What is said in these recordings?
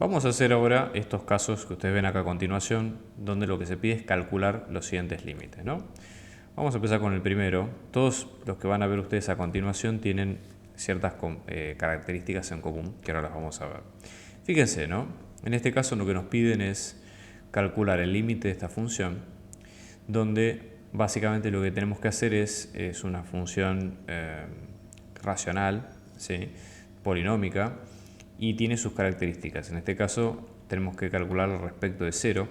Vamos a hacer ahora estos casos que ustedes ven acá a continuación, donde lo que se pide es calcular los siguientes límites, ¿no? Vamos a empezar con el primero. Todos los que van a ver ustedes a continuación tienen ciertas características en común, que ahora las vamos a ver. Fíjense, ¿no? En este caso lo que nos piden es calcular el límite de esta función, donde básicamente lo que tenemos que hacer es una función racional, ¿sí? Polinómica, y tiene sus características. En este caso tenemos que calcular respecto de 0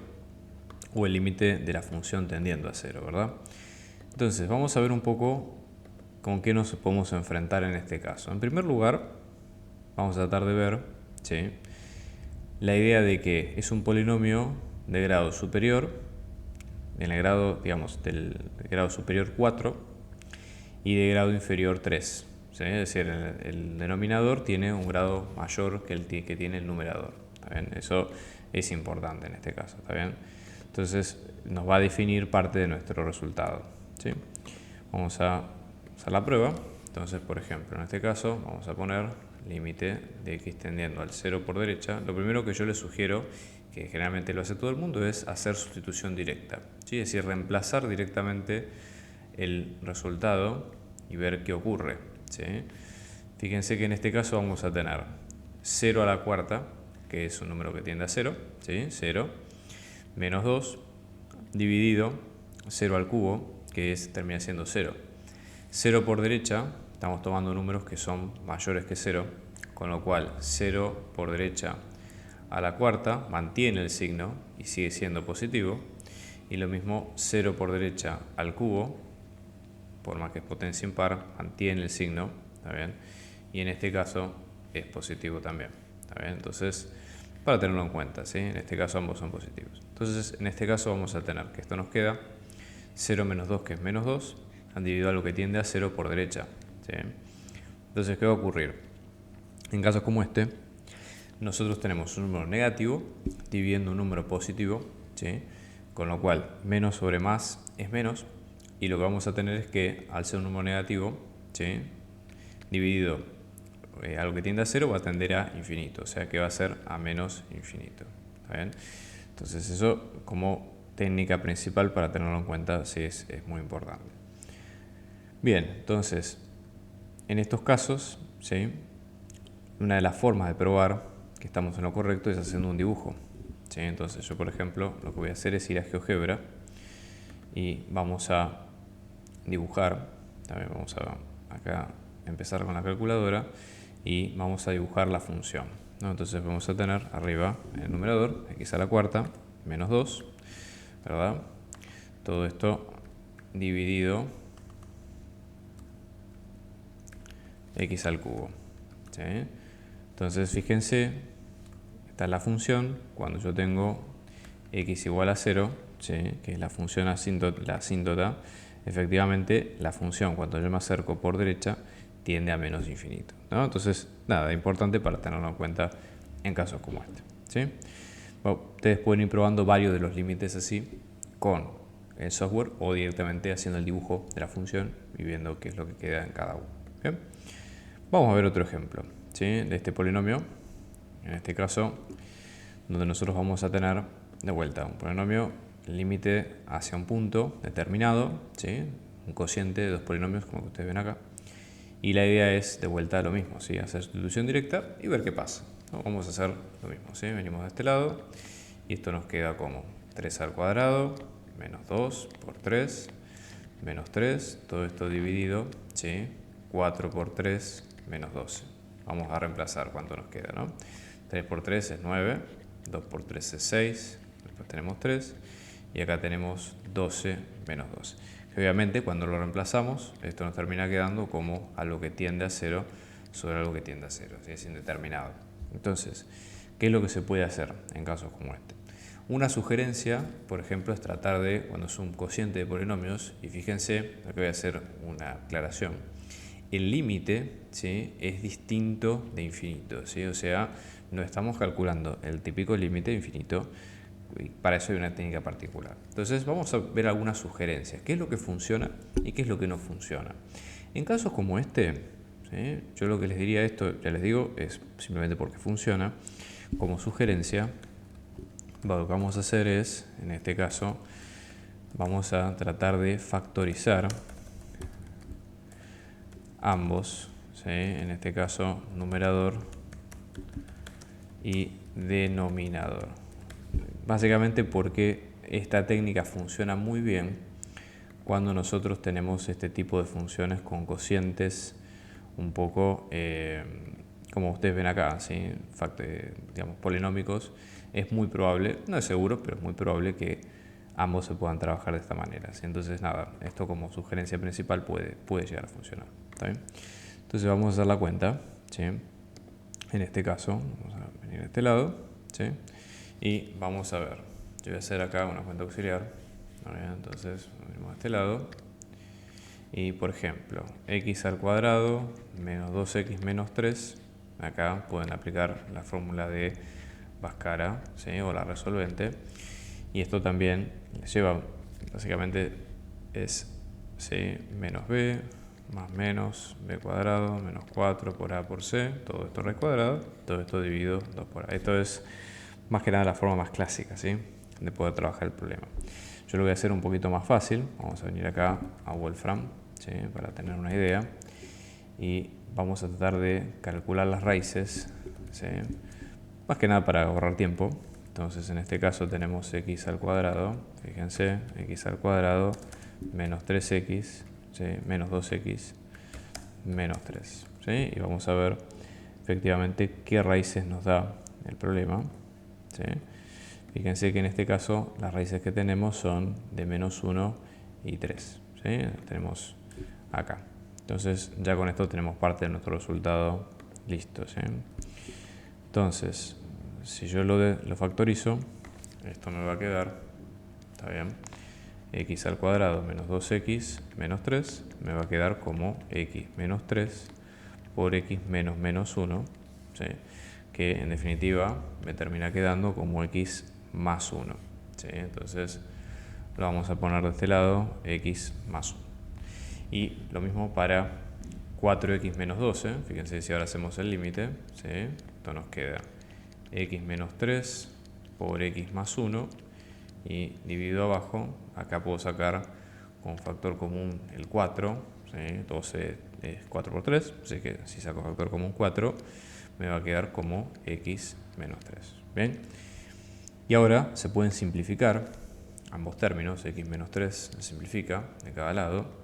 o el límite de la función tendiendo a 0, ¿verdad? Entonces vamos a ver un poco con qué nos podemos enfrentar en este caso. En primer lugar, vamos a tratar de ver, ¿sí?, la idea de que es un polinomio de grado superior, en el grado, digamos, del grado superior 4 y de grado inferior 3. ¿Sí? Es decir, el denominador tiene un grado mayor que el que tiene el numerador. ¿Está bien? Eso es importante en este caso. ¿Está bien? Entonces nos va a definir parte de nuestro resultado. ¿Sí? Vamos a hacer la prueba. Entonces, por ejemplo, en este caso vamos a poner límite de x tendiendo al 0 por derecha. Lo primero que yo les sugiero, que generalmente lo hace todo el mundo, es hacer sustitución directa. ¿Sí? Es decir, reemplazar directamente el resultado y ver qué ocurre. ¿Sí? Fíjense que en este caso vamos a tener 0 a la cuarta, que es un número que tiende a 0, ¿sí? 0, menos 2, dividido 0 al cubo, que termina siendo 0. 0 por derecha, estamos tomando números que son mayores que 0, con lo cual 0 por derecha a la cuarta mantiene el signo y sigue siendo positivo. Y lo mismo 0 por derecha al cubo, por más que es potencia impar, mantiene el signo, ¿está bien? Y en este caso es positivo también, ¿está bien? Entonces, para tenerlo en cuenta, ¿sí? En este caso ambos son positivos. Entonces, en este caso vamos a tener que esto nos queda 0 menos 2, que es menos 2, han dividido a lo que tiende a 0 por derecha, ¿sí? Entonces, ¿qué va a ocurrir? En casos como este, nosotros tenemos un número negativo dividiendo un número positivo, ¿sí? Con lo cual, menos sobre más es menos, y lo que vamos a tener es que al ser un número negativo, ¿sí?, dividido a lo que tiende a 0 va a tender a infinito, o sea que va a ser a menos infinito. ¿Está bien? Entonces eso como técnica principal para tenerlo en cuenta, sí, es muy importante. Bien, entonces en estos casos, ¿sí?, una de las formas de probar que estamos en lo correcto es haciendo un dibujo. ¿Sí? Entonces yo, por ejemplo, lo que voy a hacer es ir a GeoGebra y vamos a dibujar. También vamos a acá empezar con la calculadora y vamos a dibujar la función, ¿no? Entonces vamos a tener arriba el numerador, x a la cuarta, menos 2, ¿verdad? Todo esto dividido x al cubo. ¿Sí? Entonces fíjense, esta es la función cuando yo tengo x igual a 0, ¿sí?, que es la función la asíntota. Efectivamente, la función cuando yo me acerco por derecha tiende a menos infinito, ¿no? Entonces, nada, importante para tenerlo en cuenta en casos como este. ¿Sí? Bueno, ustedes pueden ir probando varios de los límites así con el software o directamente haciendo el dibujo de la función y viendo qué es lo que queda en cada uno. ¿Bien? Vamos a ver otro ejemplo, ¿sí?, de este polinomio. En este caso, donde nosotros vamos a tener de vuelta un polinomio límite hacia un punto determinado, ¿sí?, un cociente de dos polinomios como que ustedes ven acá, y la idea es de vuelta lo mismo, ¿sí?, hacer sustitución directa y ver qué pasa, ¿no? Vamos a hacer lo mismo, ¿sí? Venimos de este lado y esto nos queda como 3 al cuadrado menos 2 por 3 menos 3, todo esto dividido, ¿sí?, 4 por 3 menos 12. Vamos a reemplazar cuánto nos queda, ¿no? 3 por 3 es 9, 2 por 3 es 6, después tenemos 3 y acá tenemos 12 menos 12. Que obviamente cuando lo reemplazamos, esto nos termina quedando como algo que tiende a 0 sobre algo que tiende a 0, ¿sí? Es indeterminado. Entonces, ¿qué es lo que se puede hacer en casos como este? Una sugerencia, por ejemplo, es tratar de, cuando es un cociente de polinomios, y fíjense, aquí voy a hacer una aclaración, el límite, ¿sí?, es distinto de infinito, ¿sí? O sea, no estamos calculando el típico límite de infinito, y para eso hay una técnica particular. Entonces vamos a ver algunas sugerencias, qué es lo que funciona y qué es lo que no funciona. En casos como este, ¿sí?, yo lo que les diría, esto ya les digo, es simplemente porque funciona. como sugerencia, lo que vamos a hacer es, en este caso, vamos a tratar de factorizar ambos, ¿sí? En este caso numerador y denominador. Básicamente porque esta técnica funciona muy bien cuando nosotros tenemos este tipo de funciones con cocientes un poco como ustedes ven acá, ¿sí? Digamos, polinómicos. Es muy probable, no es seguro, pero es muy probable que ambos se puedan trabajar de esta manera, ¿sí? Entonces nada, esto como sugerencia principal puede llegar a funcionar, ¿está bien? Entonces vamos a hacer la cuenta, ¿sí? En este caso vamos a venir a este lado, ¿sí? Y vamos a ver, yo voy a hacer acá una cuenta auxiliar, ¿no? Entonces venimos a este lado y por ejemplo x al cuadrado menos 2x menos 3, acá pueden aplicar la fórmula de Bhaskara, ¿sí? O la resolvente, y esto también lleva, básicamente es, ¿sí? Menos b más menos b cuadrado menos 4 por a por c, todo esto raíz cuadrada, todo esto dividido 2 por a. Esto es más que nada la forma más clásica, ¿sí? De poder trabajar el problema. Yo lo voy a hacer un poquito más fácil. Vamos a venir acá a Wolfram, ¿sí? Para tener una idea, y vamos a tratar de calcular las raíces, ¿sí? Más que nada para ahorrar tiempo. Entonces en este caso tenemos x al cuadrado, fíjense, x al cuadrado menos 3x, ¿sí? Menos 2x menos 3, ¿sí? Y vamos a ver efectivamente qué raíces nos da el problema, ¿sí? Fíjense que en este caso las raíces que tenemos son de menos 1 y 3, ¿sí? Tenemos acá. Entonces ya con esto tenemos parte de nuestro resultado listo, ¿sí? Entonces, si yo lo factorizo, esto me va a quedar, ¿está bien? X al cuadrado menos 2x menos 3 me va a quedar como x menos 3 por x menos menos 1, ¿sí? Que en definitiva me termina quedando como x más 1, ¿sí? Entonces lo vamos a poner de este lado, x más 1. Y lo mismo para 4x menos 12, fíjense si ahora hacemos el límite, ¿sí? Esto nos queda x menos 3 por x más 1, y dividido abajo, acá puedo sacar como factor común el 4, ¿sí? 12 es 4 por 3, así que si saco factor común 4, me va a quedar como x menos 3. ¿Bien? Y ahora se pueden simplificar ambos términos, x menos 3 se simplifica de cada lado,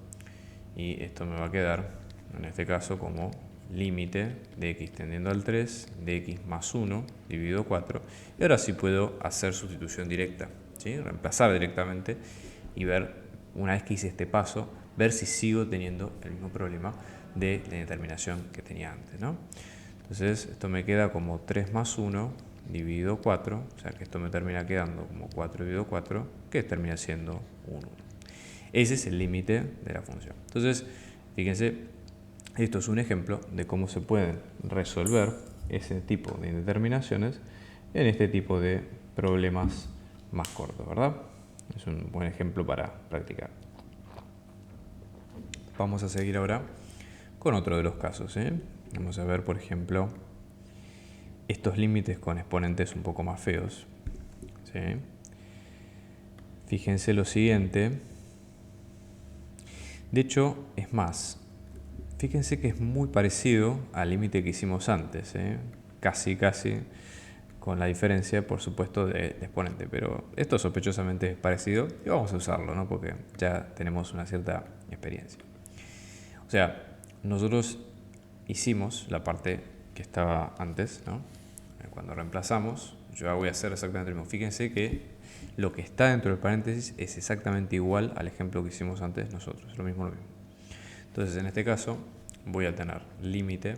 y esto me va a quedar, en este caso, como límite de x tendiendo al 3 de x más 1 dividido 4. Y ahora sí puedo hacer sustitución directa, ¿sí? Reemplazar directamente y ver, una vez que hice este paso, ver si sigo teniendo el mismo problema de la indeterminación que tenía antes, ¿no? Entonces esto me queda como 3 más 1 dividido 4, o sea que esto me termina quedando como 4 dividido 4, que termina siendo 1. Ese es el límite de la función. Entonces, fíjense, esto es un ejemplo de cómo se pueden resolver ese tipo de indeterminaciones en este tipo de problemas más cortos, ¿verdad? Es un buen ejemplo para practicar. Vamos a seguir ahora con otro de los casos, ¿eh? Vamos a ver, por ejemplo, estos límites con exponentes un poco más feos, ¿sí? Fíjense lo siguiente. De hecho, es más, fíjense que es muy parecido al límite que hicimos antes, ¿eh? Casi, con la diferencia, por supuesto, de exponente. Pero esto sospechosamente es parecido y vamos a usarlo, ¿no? Porque ya tenemos una cierta experiencia. O sea, nosotros hicimos la parte que estaba antes, ¿no? Cuando reemplazamos, yo voy a hacer exactamente lo mismo. Fíjense que lo que está dentro del paréntesis es exactamente igual al ejemplo que hicimos antes nosotros. Es lo mismo. Entonces, en este caso, voy a tener límite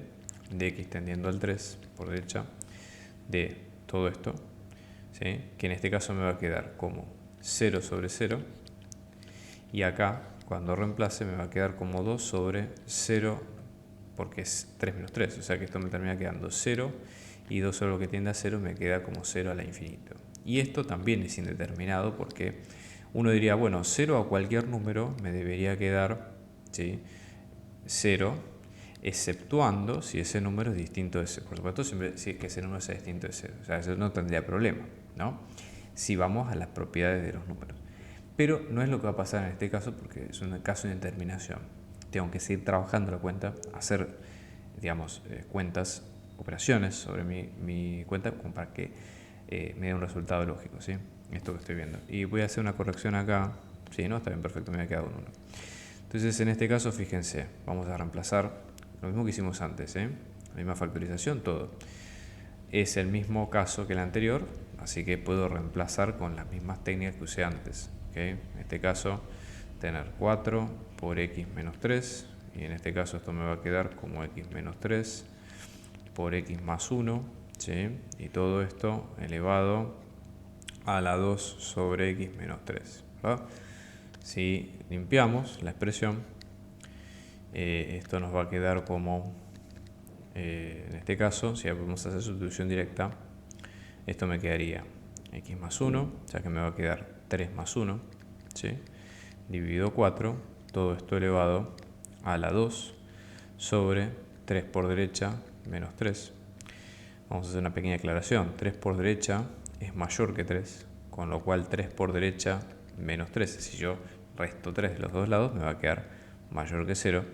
de x tendiendo al 3 por derecha de todo esto, ¿sí? Que en este caso me va a quedar como 0 sobre 0. Y acá, cuando reemplace, me va a quedar como 2 sobre 0, porque es 3 menos 3. O sea que esto me termina quedando 0, y 2 sobre lo que tiende a 0 me queda como 0 a la infinito. Y esto también es indeterminado, porque uno diría, bueno, 0 a cualquier número me debería quedar, ¿sí? 0. exceptuando si ese número es distinto de 0. Por supuesto, siempre si que ese número sea distinto de 0. O sea, eso no tendría problema, ¿no? Si vamos a las propiedades de los números. Pero no es lo que va a pasar en este caso porque es un caso de indeterminación. Tengo que seguir trabajando la cuenta, hacer, digamos, cuentas, operaciones sobre mi cuenta como para que me dé un resultado lógico, ¿sí? Esto que estoy viendo. Y voy a hacer una corrección acá. Sí, ¿no? Está bien, perfecto, me ha quedado un 1. Entonces, en este caso, fíjense, vamos a reemplazar lo mismo que hicimos antes, ¿eh? La misma factorización, todo. Es el mismo caso que el anterior, así que puedo reemplazar con las mismas técnicas que usé antes, ¿okay? En este caso, tener 4 por x menos 3, y en este caso esto me va a quedar como x menos 3 por x más 1, ¿sí? Y todo esto elevado a la 2 sobre x menos 3, ¿verdad? Si limpiamos la expresión, esto nos va a quedar como, en este caso, si vamos a hacer sustitución directa, esto me quedaría x más 1, ya que me va a quedar 3 más 1, ¿sí? Dividido 4, todo esto elevado a la 2 sobre 3 por derecha menos 3. Vamos a hacer una pequeña aclaración. 3 por derecha es mayor que 3, con lo cual 3 por derecha menos 3. Si yo resto 3 de los dos lados, me va a quedar mayor que 0.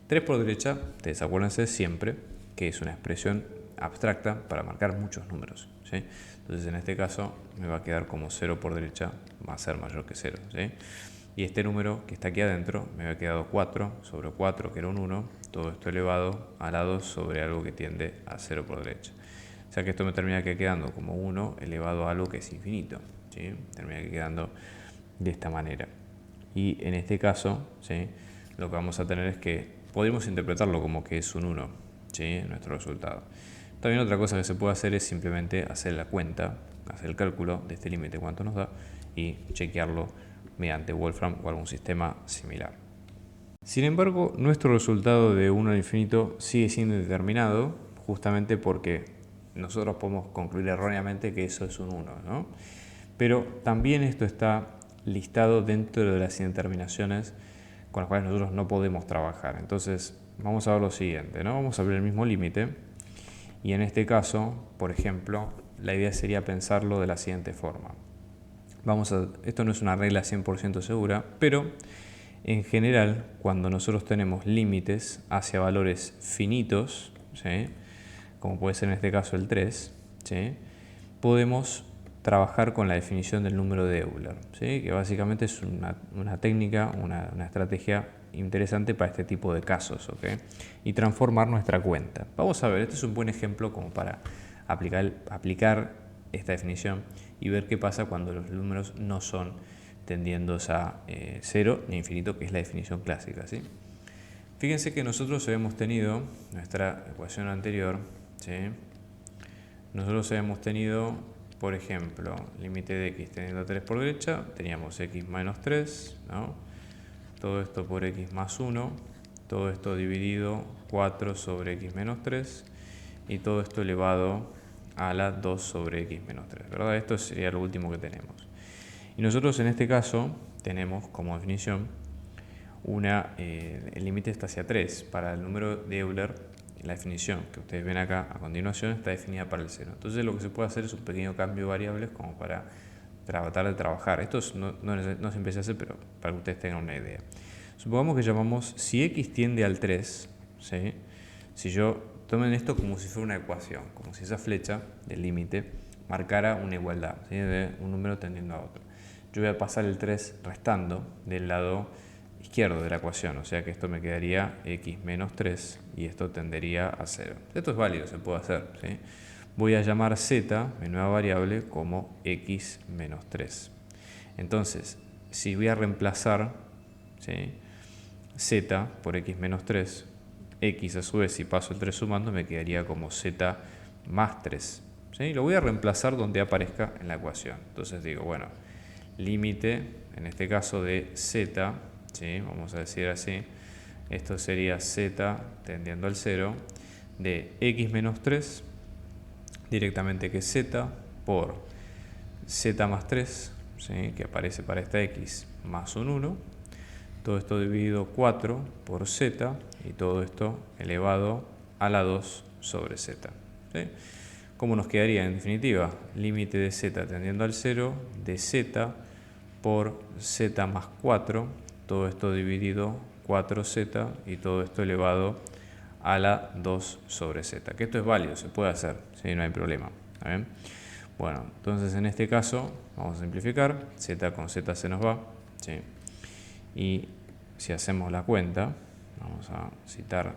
3 por derecha, ustedes acuérdense siempre que es una expresión abstracta para marcar muchos números, ¿sí? Entonces en este caso me va a quedar como 0 por derecha va a ser mayor que 0, ¿sí? Y este número que está aquí adentro me había quedado 4 sobre 4, que era un 1, todo esto elevado a la 2 sobre algo que tiende a 0 por derecha. O sea que esto me termina quedando como 1 elevado a algo que es infinito, ¿sí? Termina quedando de esta manera. Y en este caso, ¿sí? Lo que vamos a tener es que podemos interpretarlo como que es un 1, ¿sí? Nuestro resultado. También otra cosa que se puede hacer es simplemente hacer la cuenta, hacer el cálculo de este límite, cuánto nos da, y chequearlo mediante Wolfram o algún sistema similar. Sin embargo, nuestro resultado de 1 al infinito sigue siendo indeterminado, justamente porque nosotros podemos concluir erróneamente que eso es un 1, ¿no? Pero también esto está listado dentro de las indeterminaciones con las cuales nosotros no podemos trabajar. Entonces, vamos a ver lo siguiente, ¿no? Vamos a ver el mismo límite, y en este caso, por ejemplo, la idea sería pensarlo de la siguiente forma. Esto no es una regla 100% segura, pero en general, cuando nosotros tenemos límites hacia valores finitos, ¿sí? Como puede ser en este caso el 3, ¿sí? Podemos trabajar con la definición del número de Euler, ¿sí? Que básicamente es una técnica, una estrategia interesante para este tipo de casos, ¿okay? Y transformar nuestra cuenta. Vamos a ver, este es un buen ejemplo como para aplicar esta definición y ver qué pasa cuando los números no son tendientes a 0 ni infinito, que es la definición clásica, ¿sí? Fíjense que nosotros habíamos tenido nuestra ecuación anterior, ¿sí? Nosotros habíamos tenido, por ejemplo, límite de x teniendo a 3 por derecha, teníamos x menos 3, ¿no? Todo esto por x más 1, todo esto dividido 4 sobre x menos 3 y todo esto elevado a la 2 sobre x menos 3, ¿verdad? Esto sería lo último que tenemos. Y nosotros en este caso tenemos como definición el límite está hacia 3. Para el número de Euler, la definición que ustedes ven acá a continuación está definida para el 0. Entonces lo que se puede hacer es un pequeño cambio de variables como para tratar de trabajar. Esto no siempre se hace, pero para que ustedes tengan una idea. Supongamos que llamamos, si x tiende al 3, ¿sí? Si yo tomen esto como si fuera una ecuación, como si esa flecha del límite marcara una igualdad, ¿sí? De un número tendiendo a otro. Yo voy a pasar el 3 restando del lado izquierdo de la ecuación, o sea que esto me quedaría x menos 3 y esto tendería a 0. Esto es válido, se puede hacer, ¿sí? Voy a llamar z, mi nueva variable, como x menos 3. Entonces, si voy a reemplazar, ¿sí? Z por x menos 3, x a su vez, si paso el 3 sumando, me quedaría como z más 3. ¿Sí? Lo voy a reemplazar donde aparezca en la ecuación. Entonces digo, bueno, límite, en este caso de z, ¿sí? Vamos a decir así, esto sería z tendiendo al 0, de x menos 3, directamente que es z por z más 3, ¿sí? Que aparece para esta x más un 1, todo esto dividido 4 por z y todo esto elevado a la 2 sobre z. ¿Sí? ¿Cómo nos quedaría en definitiva? Límite de z tendiendo al 0 de z por z más 4, todo esto dividido 4z y todo esto elevado a la 2 sobre z. Que esto es válido, se puede hacer, ¿sí? No hay problema. ¿Está bien? Bueno, entonces en este caso vamos a simplificar, z con z se nos va, ¿sí? Y si hacemos la cuenta, vamos a citar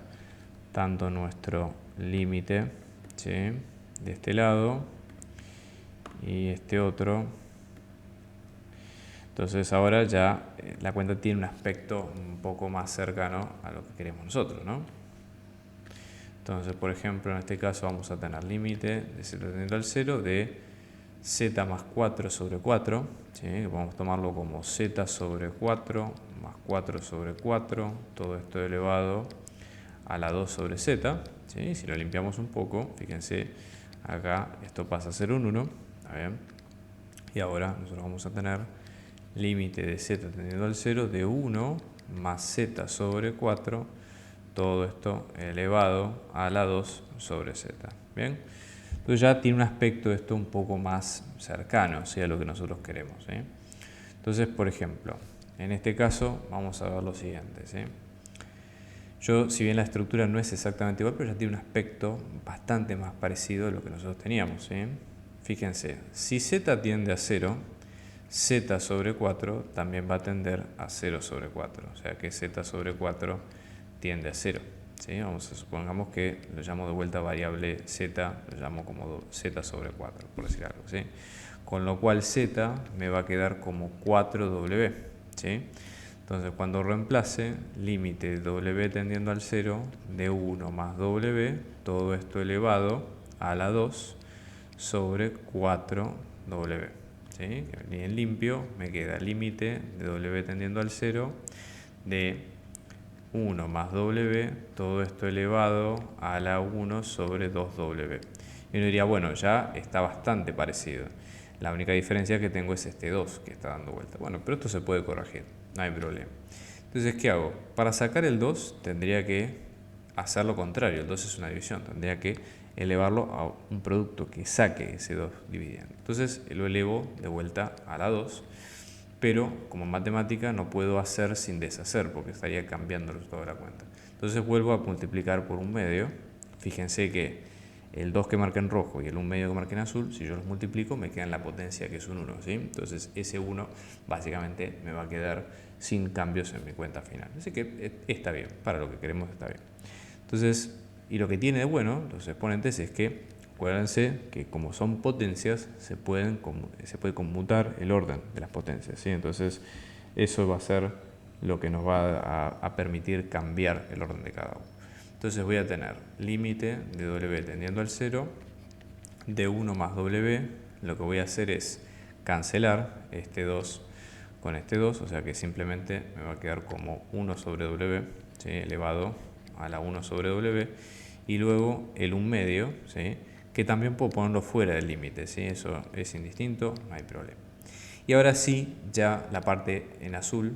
tanto nuestro límite, ¿sí?, de este lado y este otro. Entonces ahora ya la cuenta tiene un aspecto un poco más cercano a lo que queremos nosotros, ¿no? Entonces, por ejemplo, en este caso vamos a tener límite de z tendiendo al 0 de z más 4 sobre 4, ¿sí? Podemos tomarlo como z sobre 4 más 4 sobre 4, todo esto elevado a la 2 sobre z, ¿sí? Si lo limpiamos un poco, fíjense, acá esto pasa a ser un 1, ¿está bien? Y ahora nosotros vamos a tener límite de z tendiendo al 0 de 1 más z sobre 4, todo esto elevado a la 2 sobre z. ¿Bien? Entonces ya tiene un aspecto esto un poco más cercano, ¿sí?, a lo que nosotros queremos, ¿sí? Entonces, por ejemplo, en este caso vamos a ver lo siguiente, ¿sí? Yo, si bien la estructura no es exactamente igual, pero ya tiene un aspecto bastante más parecido a lo que nosotros teníamos, ¿sí? Fíjense, si z tiende a 0, z sobre 4 también va a tender a 0 sobre 4, o sea que z sobre 4 tiende a 0. ¿Sí? Supongamos que lo llamo de vuelta variable z, lo llamo como z sobre 4, por decir algo, ¿sí? Con lo cual z me va a quedar como 4w, ¿sí? Entonces cuando reemplace límite de w tendiendo al 0 de 1 más w, todo esto elevado a la 2 sobre 4w, ¿sí? Bien limpio, me queda límite de w tendiendo al 0 de 1 más w, todo esto elevado a la 1 sobre 2w. Y uno diría, bueno, ya está bastante parecido. La única diferencia que tengo es este 2 que está dando vuelta. Bueno, pero esto se puede corregir, no hay problema. Entonces, ¿qué hago? Para sacar el 2 tendría que hacer lo contrario. El 2 es una división, tendría que elevarlo a un producto que saque ese 2 dividiendo. Entonces lo elevo de vuelta a la 2. Pero como en matemática no puedo hacer sin deshacer porque estaría cambiando el resultado de la cuenta. Entonces vuelvo a multiplicar por un medio. Fíjense que el 2 que marca en rojo y el 1 medio que marca en azul, si yo los multiplico me queda en la potencia que es un 1, ¿sí? Entonces ese 1 básicamente me va a quedar sin cambios en mi cuenta final. Así que está bien, para lo que queremos está bien. Entonces, y lo que tiene de bueno los exponentes es que acuérdense que como son potencias, se puede conmutar el orden de las potencias, ¿sí? Entonces, eso va a ser lo que nos va a permitir cambiar el orden de cada uno. Entonces voy a tener límite de w tendiendo al 0 de 1 más w. Lo que voy a hacer es cancelar este 2 con este 2, o sea que simplemente me va a quedar como 1 sobre w, ¿sí?, elevado a la 1 sobre w. Y luego el 1 medio, ¿sí?, que también puedo ponerlo fuera del límite, ¿sí? Eso es indistinto, no hay problema. Y ahora sí, ya la parte en azul,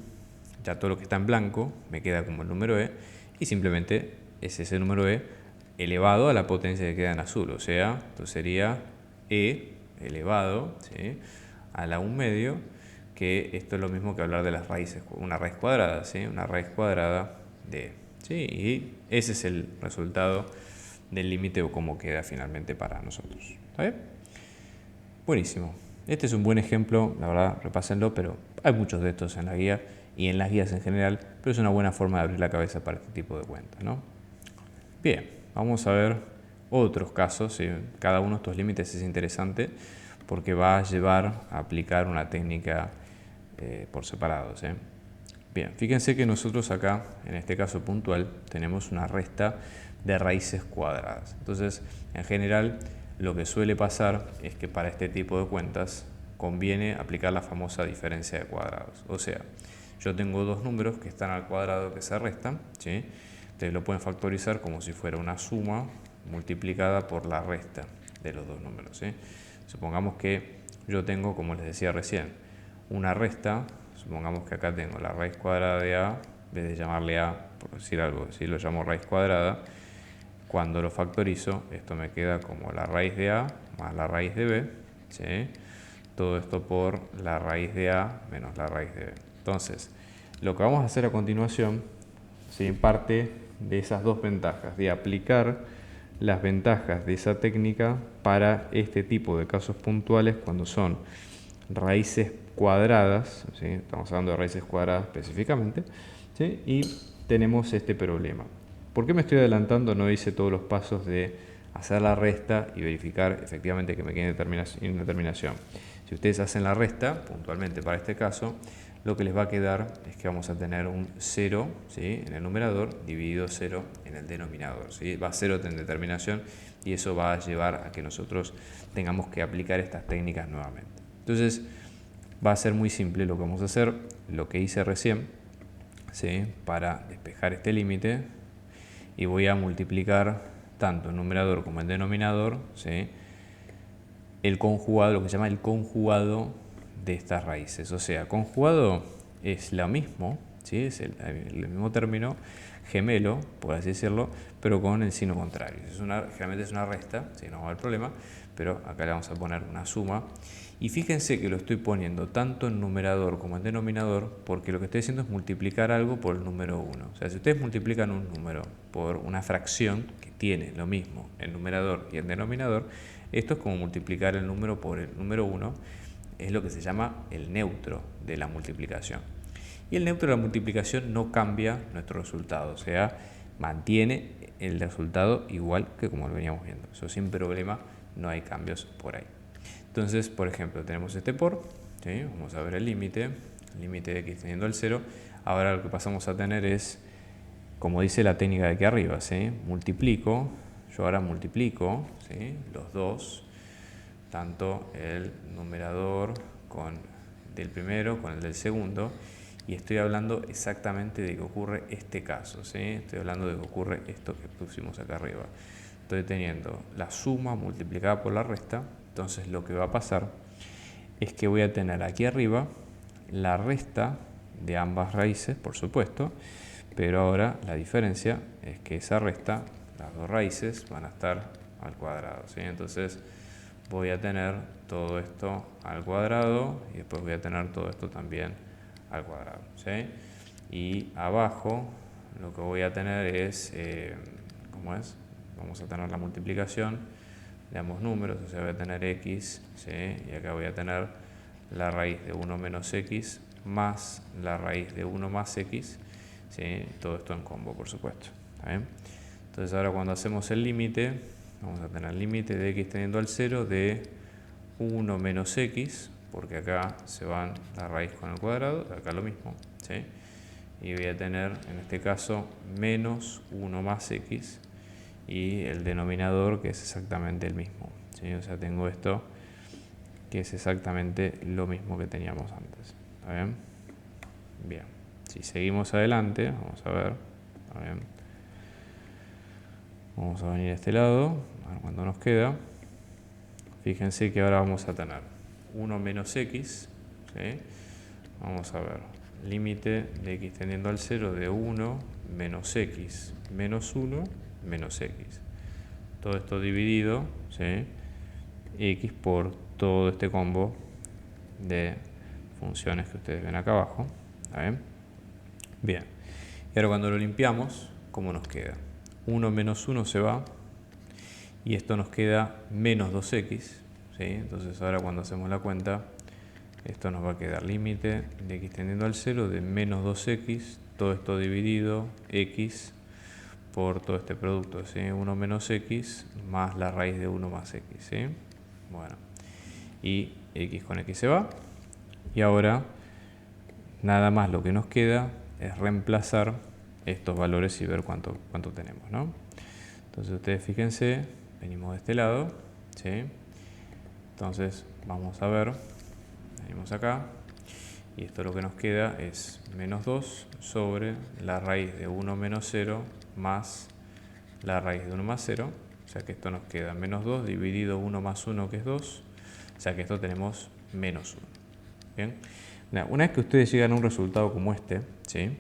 ya todo lo que está en blanco, me queda como el número e, y simplemente es ese número e elevado a la potencia que queda en azul, o sea, esto sería e elevado, ¿sí?, a la 1 medio, que esto es lo mismo que hablar de las raíces, una raíz cuadrada, ¿sí?, una raíz cuadrada de e, ¿sí? Y ese es el resultado del límite o cómo queda finalmente para nosotros. ¿Está bien? Buenísimo. Este es un buen ejemplo, la verdad, repásenlo, pero hay muchos de estos en la guía y en las guías en general, pero es una buena forma de abrir la cabeza para este tipo de cuentas, ¿no? Bien, vamos a ver otros casos. ¿Sí? Cada uno de estos límites es interesante porque va a llevar a aplicar una técnica por separado, ¿sí? Bien, fíjense que nosotros acá, en este caso puntual, tenemos una resta de raíces cuadradas. Entonces, en general, lo que suele pasar es que para este tipo de cuentas conviene aplicar la famosa diferencia de cuadrados. O sea, yo tengo dos números que están al cuadrado que se restan, ¿sí? Ustedes lo pueden factorizar como si fuera una suma multiplicada por la resta de los dos números, ¿sí? Supongamos que yo tengo, como les decía recién, una resta supongamos que acá tengo la raíz cuadrada de A, en vez de llamarle A, por decir algo, si lo llamo raíz cuadrada, cuando lo factorizo, esto me queda como la raíz de A más la raíz de B, ¿sí? Todo esto por la raíz de A menos la raíz de B. Entonces, lo que vamos a hacer a continuación, ¿sí?, parte de esas dos ventajas, de aplicar las ventajas de esa técnica para este tipo de casos puntuales cuando son raíces cuadradas, ¿sí? Estamos hablando de raíces cuadradas específicamente, ¿sí? Y tenemos este problema. ¿Por qué me estoy adelantando? No hice todos los pasos de hacer la resta y verificar efectivamente que me quede una terminación. Si ustedes hacen la resta, puntualmente para este caso, lo que les va a quedar es que vamos a tener un 0, ¿sí?, en el numerador dividido 0 en el denominador, ¿sí? Va a 0 en determinación y eso va a llevar a que nosotros tengamos que aplicar estas técnicas nuevamente. Entonces va a ser muy simple lo que vamos a hacer, lo que hice recién, ¿sí?, para despejar este límite, y voy a multiplicar tanto el numerador como el denominador, ¿sí?, el conjugado, lo que se llama el conjugado de estas raíces. O sea, conjugado es lo mismo, ¿sí?, es el mismo término gemelo, por así decirlo, pero con el signo contrario. Generalmente es una resta, ¿sí?, no va a haber problema, pero acá le vamos a poner una suma. Y fíjense que lo estoy poniendo tanto en numerador como en denominador, porque lo que estoy haciendo es multiplicar algo por el número 1. O sea, si ustedes multiplican un número por una fracción que tiene lo mismo en numerador y en denominador, esto es como multiplicar el número por el número 1, es lo que se llama el neutro de la multiplicación. Y el neutro de la multiplicación no cambia nuestro resultado, o sea, mantiene el resultado igual que como lo veníamos viendo. Eso sin problema, no hay cambios por ahí. Entonces, por ejemplo, tenemos este por, ¿sí?, vamos a ver el límite de x teniendo el 0. Ahora lo que pasamos a tener es, como dice la técnica de aquí arriba, ¿sí?, multiplico, yo ahora multiplico, ¿sí?, los dos, tanto el numerador del primero con el del segundo, y estoy hablando exactamente de que ocurre este caso, ¿sí? Estoy hablando de que ocurre esto que pusimos acá arriba. Estoy teniendo la suma multiplicada por la resta, entonces lo que va a pasar es que voy a tener aquí arriba la resta de ambas raíces, por supuesto, pero ahora la diferencia es que esa resta, las dos raíces, van a estar al cuadrado, ¿sí? Entonces voy a tener todo esto al cuadrado y después voy a tener todo esto también al cuadrado, ¿sí? Y abajo lo que voy a tener es, ¿cómo es? Vamos a tener la multiplicación de ambos números, o sea, voy a tener x, ¿sí?, y acá voy a tener la raíz de 1 menos x más la raíz de 1 más x, ¿sí?, todo esto en combo, por supuesto, ¿está bien? Entonces ahora cuando hacemos el límite, vamos a tener el límite de x teniendo al 0 de 1 menos x, porque acá se van la raíz con el cuadrado, acá lo mismo, ¿sí?, y voy a tener en este caso menos 1 más x y el denominador que es exactamente el mismo, ¿sí? O sea, tengo esto que es exactamente lo mismo que teníamos antes, ¿está bien? Bien, si seguimos adelante, vamos a ver, ¿está bien? Vamos a venir a este lado, a ver cuánto nos queda. Fíjense que ahora vamos a tener 1 menos x, ¿sí? Vamos a ver, límite de x tendiendo al 0 de 1 menos x menos 1 menos x. Todo esto dividido, ¿sí?, x por todo este combo de funciones que ustedes ven acá abajo, ¿está bien? Bien, y ahora cuando lo limpiamos, ¿cómo nos queda? 1 menos 1 se va y esto nos queda menos 2x, ¿sí? Entonces ahora cuando hacemos la cuenta, esto nos va a quedar límite de x tendiendo al 0 de menos 2x, todo esto dividido, x por todo este producto, ¿sí?, 1 menos x más la raíz de 1 más x, ¿sí? Bueno, y x con x se va, y ahora nada más lo que nos queda es reemplazar estos valores y ver cuánto tenemos, ¿no? Entonces ustedes fíjense, venimos de este lado, ¿sí? Entonces vamos a ver, venimos acá, y esto lo que nos queda es menos 2 sobre la raíz de 1 menos 0 más la raíz de 1 más 0, o sea que esto nos queda menos 2 dividido 1 más 1, que es 2, o sea que esto tenemos menos 1. Bien, Una vez que ustedes llegan a un resultado como este, ¿sí?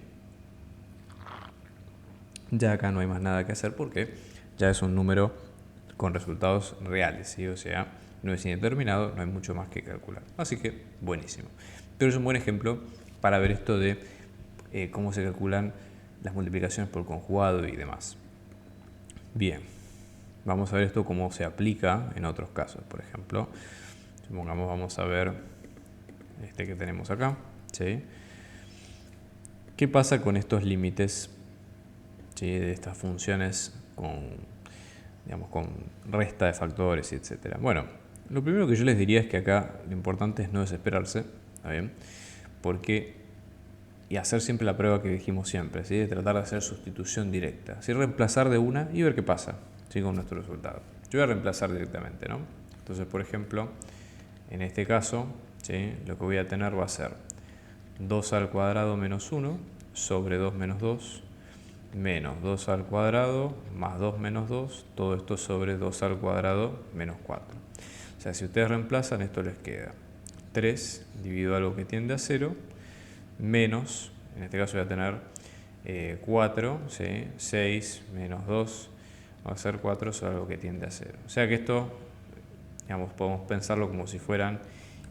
Ya acá no hay más nada que hacer porque ya es un número con resultados reales, ¿sí? O sea, no es indeterminado, no hay mucho más que calcular. Así que, buenísimo. Pero es un buen ejemplo para ver esto de cómo se calculan las multiplicaciones por conjugado y demás. Bien, vamos a ver esto cómo se aplica en otros casos. Por ejemplo, supongamos vamos a ver este que tenemos acá, ¿sí? ¿Qué pasa con estos límites, ¿sí? De estas funciones con, digamos, con resta de factores, etcétera? Bueno, lo primero que yo les diría es que acá lo importante es no desesperarse, ¿está bien? Y hacer siempre la prueba que dijimos siempre, ¿sí? De tratar de hacer sustitución directa, ¿sí? Reemplazar de una y ver qué pasa, ¿sí? Con nuestro resultado. Yo voy a reemplazar directamente, ¿no? Entonces, por ejemplo, en este caso, ¿sí? Lo que voy a tener va a ser 2 al cuadrado menos 1 sobre 2 menos 2 menos 2 al cuadrado más 2 menos 2, todo esto sobre 2 al cuadrado menos 4. O sea, si ustedes reemplazan, esto les queda 3 dividido a algo que tiende a 0, menos, en este caso voy a tener 4, ¿sí? 6 menos 2 va a ser 4 sobre algo que tiende a 0. O sea que esto, digamos, podemos pensarlo como si fueran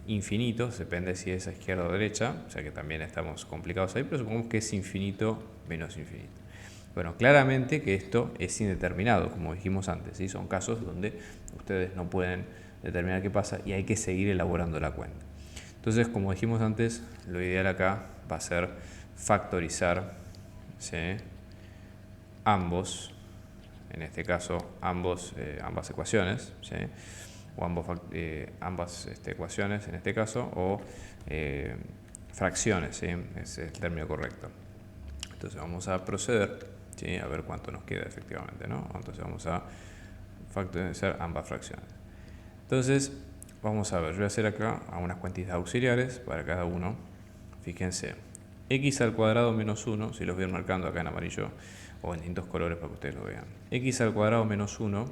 infinitos, depende si es a izquierda o derecha, o sea que también estamos complicados ahí, pero supongamos que es infinito menos infinito. Bueno, claramente que esto es indeterminado, como dijimos antes, ¿sí? Son casos donde ustedes no pueden determinar qué pasa y hay que seguir elaborando la cuenta. Entonces, como dijimos antes, lo ideal acá va a ser factorizar, ¿sí? Ambos, en este caso ambas ecuaciones, ¿sí? O ambas ecuaciones en este caso, o fracciones, ¿sí? Es el término correcto. Entonces vamos a proceder, ¿sí? A ver cuánto nos queda efectivamente, ¿no? Entonces vamos a factorizar ambas fracciones. Entonces vamos a ver, yo voy a hacer acá unas cuentitas auxiliares para cada uno. Fíjense, x al cuadrado menos 1, si los voy marcando acá en amarillo o en distintos colores para que ustedes lo vean. X al cuadrado menos 1,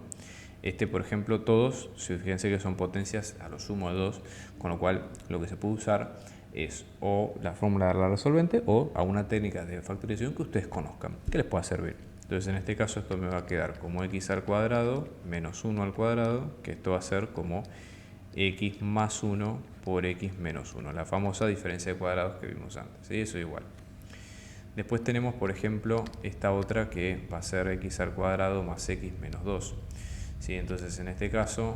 por ejemplo, todos, fíjense que son potencias a lo sumo de 2, con lo cual lo que se puede usar es o la fórmula de la resolvente o a una técnica de factorización que ustedes conozcan, que les pueda servir. Entonces en este caso esto me va a quedar como x al cuadrado menos 1 al cuadrado, que esto va a ser como x más 1 por x menos 1, la famosa diferencia de cuadrados que vimos antes, ¿sí? Eso igual. Después tenemos, por ejemplo, esta otra que va a ser x al cuadrado más x menos 2. ¿Sí? Entonces en este caso,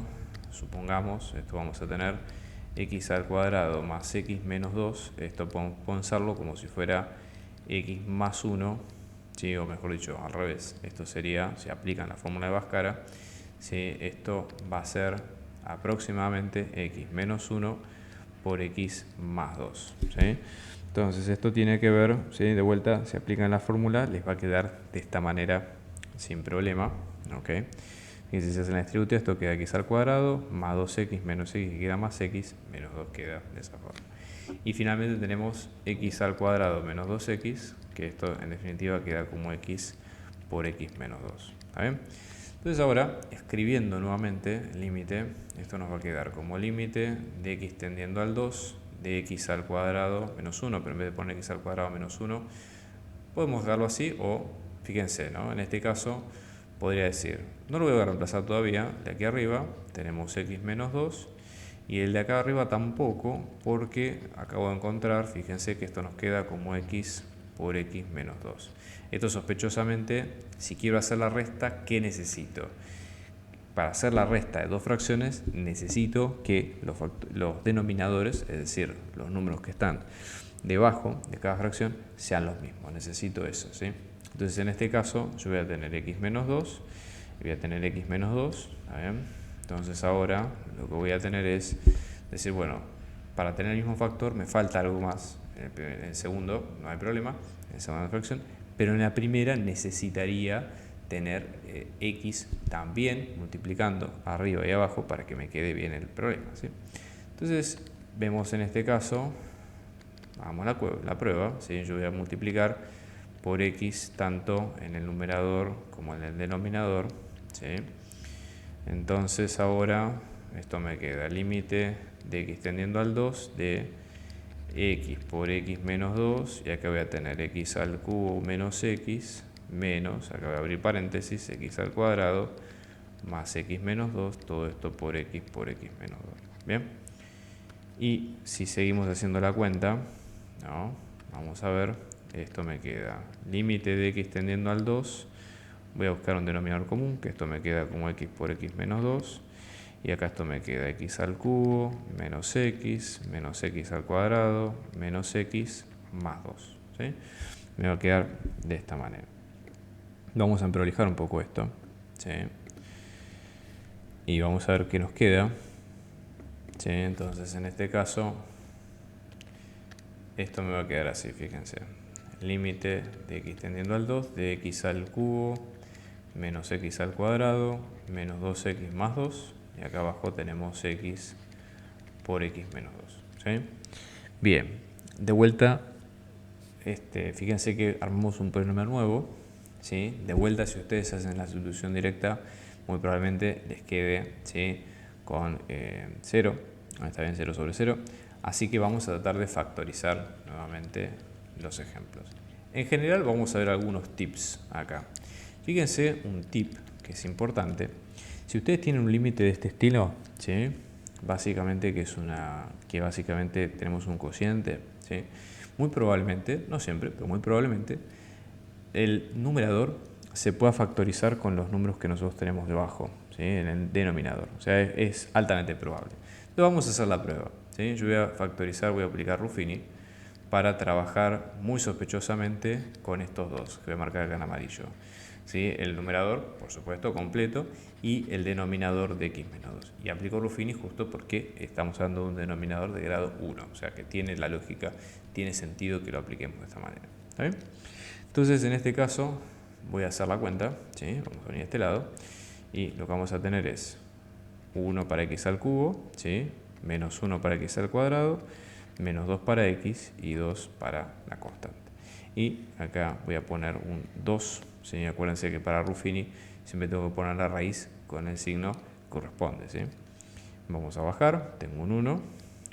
supongamos, esto vamos a tener x al cuadrado más x menos 2, esto podemos pensarlo como si fuera x más 1, ¿sí? O mejor dicho, al revés, esto sería, si aplican la fórmula de Bhaskara, ¿sí? Esto va a ser aproximadamente x menos 1 por x más 2, ¿sí? Entonces esto tiene que ver, ¿sí? De vuelta, si aplican la fórmula, les va a quedar de esta manera sin problema, ¿ok? Y si se hace la distributiva, esto queda x al cuadrado más 2x menos x, que queda más x, menos 2 queda de esa forma. Y finalmente tenemos x al cuadrado menos 2x, que esto en definitiva queda como x por x menos 2. ¿Está bien? Entonces ahora, escribiendo nuevamente el límite, esto nos va a quedar como límite de x tendiendo al 2, de x al cuadrado menos 1, pero en vez de poner x al cuadrado menos 1, podemos dejarlo así o, fíjense, ¿no? En este caso podría decir, no lo voy a reemplazar todavía, de aquí arriba tenemos x menos 2 y el de acá arriba tampoco, porque acabo de encontrar, fíjense que esto nos queda como x por x menos 2. Esto sospechosamente, si quiero hacer la resta, ¿qué necesito? Para hacer la resta de dos fracciones necesito que los denominadores, es decir, los números que están debajo de cada fracción, sean los mismos. Necesito eso, ¿sí? Entonces en este caso yo voy a tener x menos 2 y voy a tener x menos 2, ¿está bien? Entonces ahora lo que voy a tener es decir, bueno, para tener el mismo factor me falta algo más. En el segundo no hay problema, en la segunda fracción, pero en la primera necesitaría tener x también multiplicando arriba y abajo para que me quede bien el problema, ¿sí? Entonces vemos en este caso, hagamos la prueba, ¿sí? Yo voy a multiplicar por x tanto en el numerador como en el denominador, ¿sí? Entonces ahora esto me queda límite de x tendiendo al 2 de x por x menos 2, y acá voy a tener x al cubo menos x, menos, acá voy a abrir paréntesis, x al cuadrado, más x menos 2, todo esto por x menos 2. Bien, y si seguimos haciendo la cuenta, ¿no? Vamos a ver, esto me queda límite de x tendiendo al 2, voy a buscar un denominador común, que esto me queda como x por x menos 2, y acá esto me queda x al cubo, menos x al cuadrado, menos x más 2. ¿Sí? Me va a quedar de esta manera. Vamos a emprolijar un poco esto. ¿Sí? Y vamos a ver qué nos queda. ¿Sí? Entonces en este caso, esto me va a quedar así, fíjense. Límite de x tendiendo al 2, de x al cubo, menos x al cuadrado, menos 2x más 2. Y acá abajo tenemos x por x menos 2. ¿Sí? Bien, de vuelta, fíjense que armamos un polinomio nuevo. ¿Sí? De vuelta, si ustedes hacen la sustitución directa, muy probablemente les quede, ¿sí?, con 0. Está bien, 0 sobre 0. Así que vamos a tratar de factorizar nuevamente los ejemplos. En general vamos a ver algunos tips acá. Fíjense un tip que es importante. Si ustedes tienen un límite de este estilo, ¿sí?, básicamente que básicamente tenemos un cociente, ¿sí?, muy probablemente, no siempre, pero muy probablemente, el numerador se pueda factorizar con los números que nosotros tenemos debajo, ¿sí?, en el denominador. O sea, es altamente probable. Entonces vamos a hacer la prueba, ¿sí? Yo voy a factorizar, voy a aplicar Ruffini para trabajar muy sospechosamente con estos dos, que voy a marcar acá en amarillo. ¿Sí? El numerador, por supuesto, completo, y el denominador de x menos 2. Y aplico Ruffini justo porque estamos hablando de un denominador de grado 1, o sea que tiene la lógica, tiene sentido que lo apliquemos de esta manera. ¿Está bien? Entonces, en este caso, voy a hacer la cuenta, ¿sí? Vamos a venir a este lado, y lo que vamos a tener es 1 para x al cubo, ¿sí?, menos 1 para x al cuadrado, menos 2 para x y 2 para la constante. Y acá voy a poner un 2, ¿sí? Acuérdense que para Ruffini siempre tengo que poner la raíz con el signo que corresponde, ¿sí? Vamos a bajar, tengo un 1,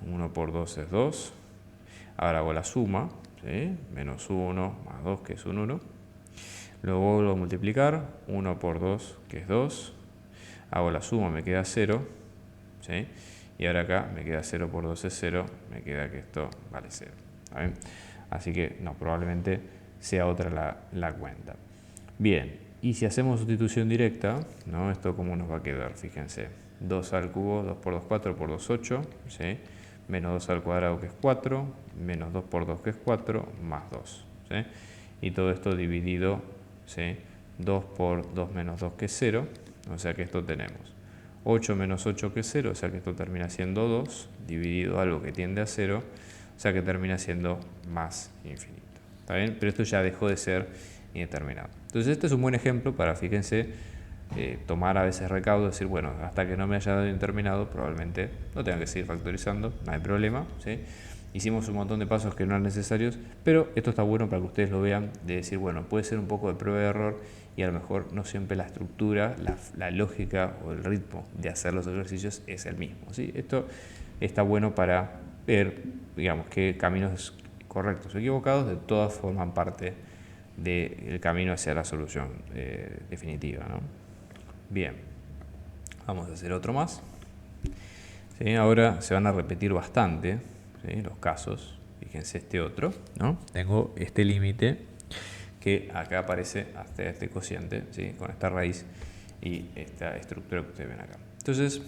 1 por 2 es 2, ahora hago la suma, ¿sí?, menos 1 más 2, que es un 1, luego vuelvo a multiplicar, 1 por 2, que es 2, hago la suma, me queda 0, ¿sí?, y ahora acá me queda 0 por 2 es 0, me queda que esto vale 0. ¿Está bien? Así que no, probablemente sea otra la cuenta. Bien, y si hacemos sustitución directa, ¿no?, esto cómo nos va a quedar, fíjense. 2 al cubo, 2 por 2, 4 por 2, 8, ¿sí?, menos 2 al cuadrado, que es 4, menos 2 por 2, que es 4, más 2. ¿Sí? Y todo esto dividido, ¿sí?, 2 por 2 menos 2, que es 0, o sea que esto tenemos 8 menos 8, que es 0, o sea que esto termina siendo 2, dividido algo que tiende a 0, o sea que termina siendo más infinito. ¿Está bien? Pero esto ya dejó de ser indeterminado. Entonces este es un buen ejemplo para, fíjense, tomar a veces recaudo, decir, bueno, hasta que no me haya dado indeterminado, probablemente no tenga que seguir factorizando, no hay problema, ¿sí? Hicimos un montón de pasos que no eran necesarios, pero esto está bueno para que ustedes lo vean, de decir, bueno, puede ser un poco de prueba de error y a lo mejor no siempre la estructura, la lógica o el ritmo de hacer los ejercicios es el mismo, ¿sí? Esto está bueno para ver, digamos, qué caminos correctos o equivocados de todas forman parte del camino hacia la solución definitiva, ¿no? Bien, vamos a hacer otro más. ¿Sí? Ahora se van a repetir bastante, ¿sí?, los casos. Fíjense este otro, ¿no? Tengo este límite que acá aparece hasta este cociente, ¿sí?, con esta raíz y esta estructura que ustedes ven acá. Entonces,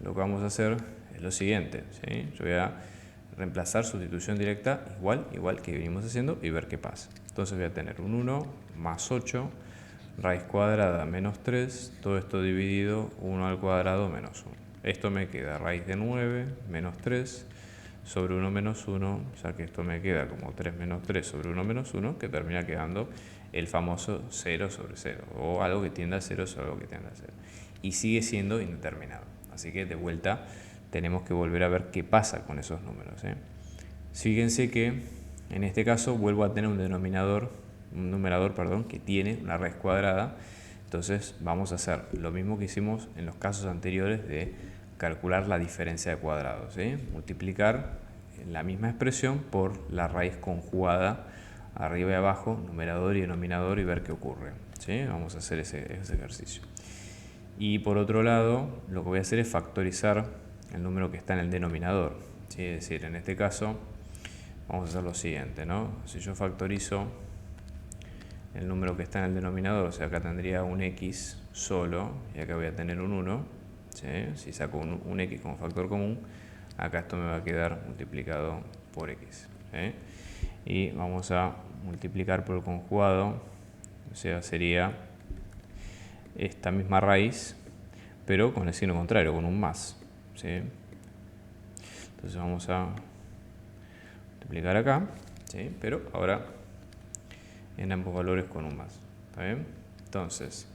lo que vamos a hacer es lo siguiente, ¿sí? Yo voy a reemplazar sustitución directa igual que venimos haciendo y ver qué pasa. Entonces voy a tener un 1 más 8, raíz cuadrada menos 3, todo esto dividido 1 al cuadrado menos 1. Esto me queda raíz de 9 menos 3 sobre 1 menos 1, o sea que esto me queda como 3 menos 3 sobre 1 menos 1, que termina quedando el famoso 0 sobre 0, o algo que tienda a 0 sobre algo que tienda a 0. Y sigue siendo indeterminado. Así que de vuelta tenemos que volver a ver qué pasa con esos números, ¿eh? Fíjense que en este caso vuelvo a tener un numerador, que tiene una raíz cuadrada. Entonces vamos a hacer lo mismo que hicimos en los casos anteriores de calcular la diferencia de cuadrados, ¿sí? Multiplicar la misma expresión por la raíz conjugada arriba y abajo, numerador y denominador, y ver qué ocurre, ¿sí? Vamos a hacer ese ejercicio. Y por otro lado, lo que voy a hacer es factorizar el número que está en el denominador, ¿sí? Es decir, en este caso vamos a hacer lo siguiente, ¿no? Si yo factorizo el número que está en el denominador, o sea, acá tendría un x solo y acá voy a tener un 1, ¿sí? Si saco un x como factor común, acá esto me va a quedar multiplicado por x, ¿sí? Y vamos a multiplicar por el conjugado, o sea, sería esta misma raíz, pero con el signo contrario, con un más, ¿sí? Entonces vamos a multiplicar acá, ¿sí? Pero ahora en ambos valores con un más, ¿está bien? Entonces,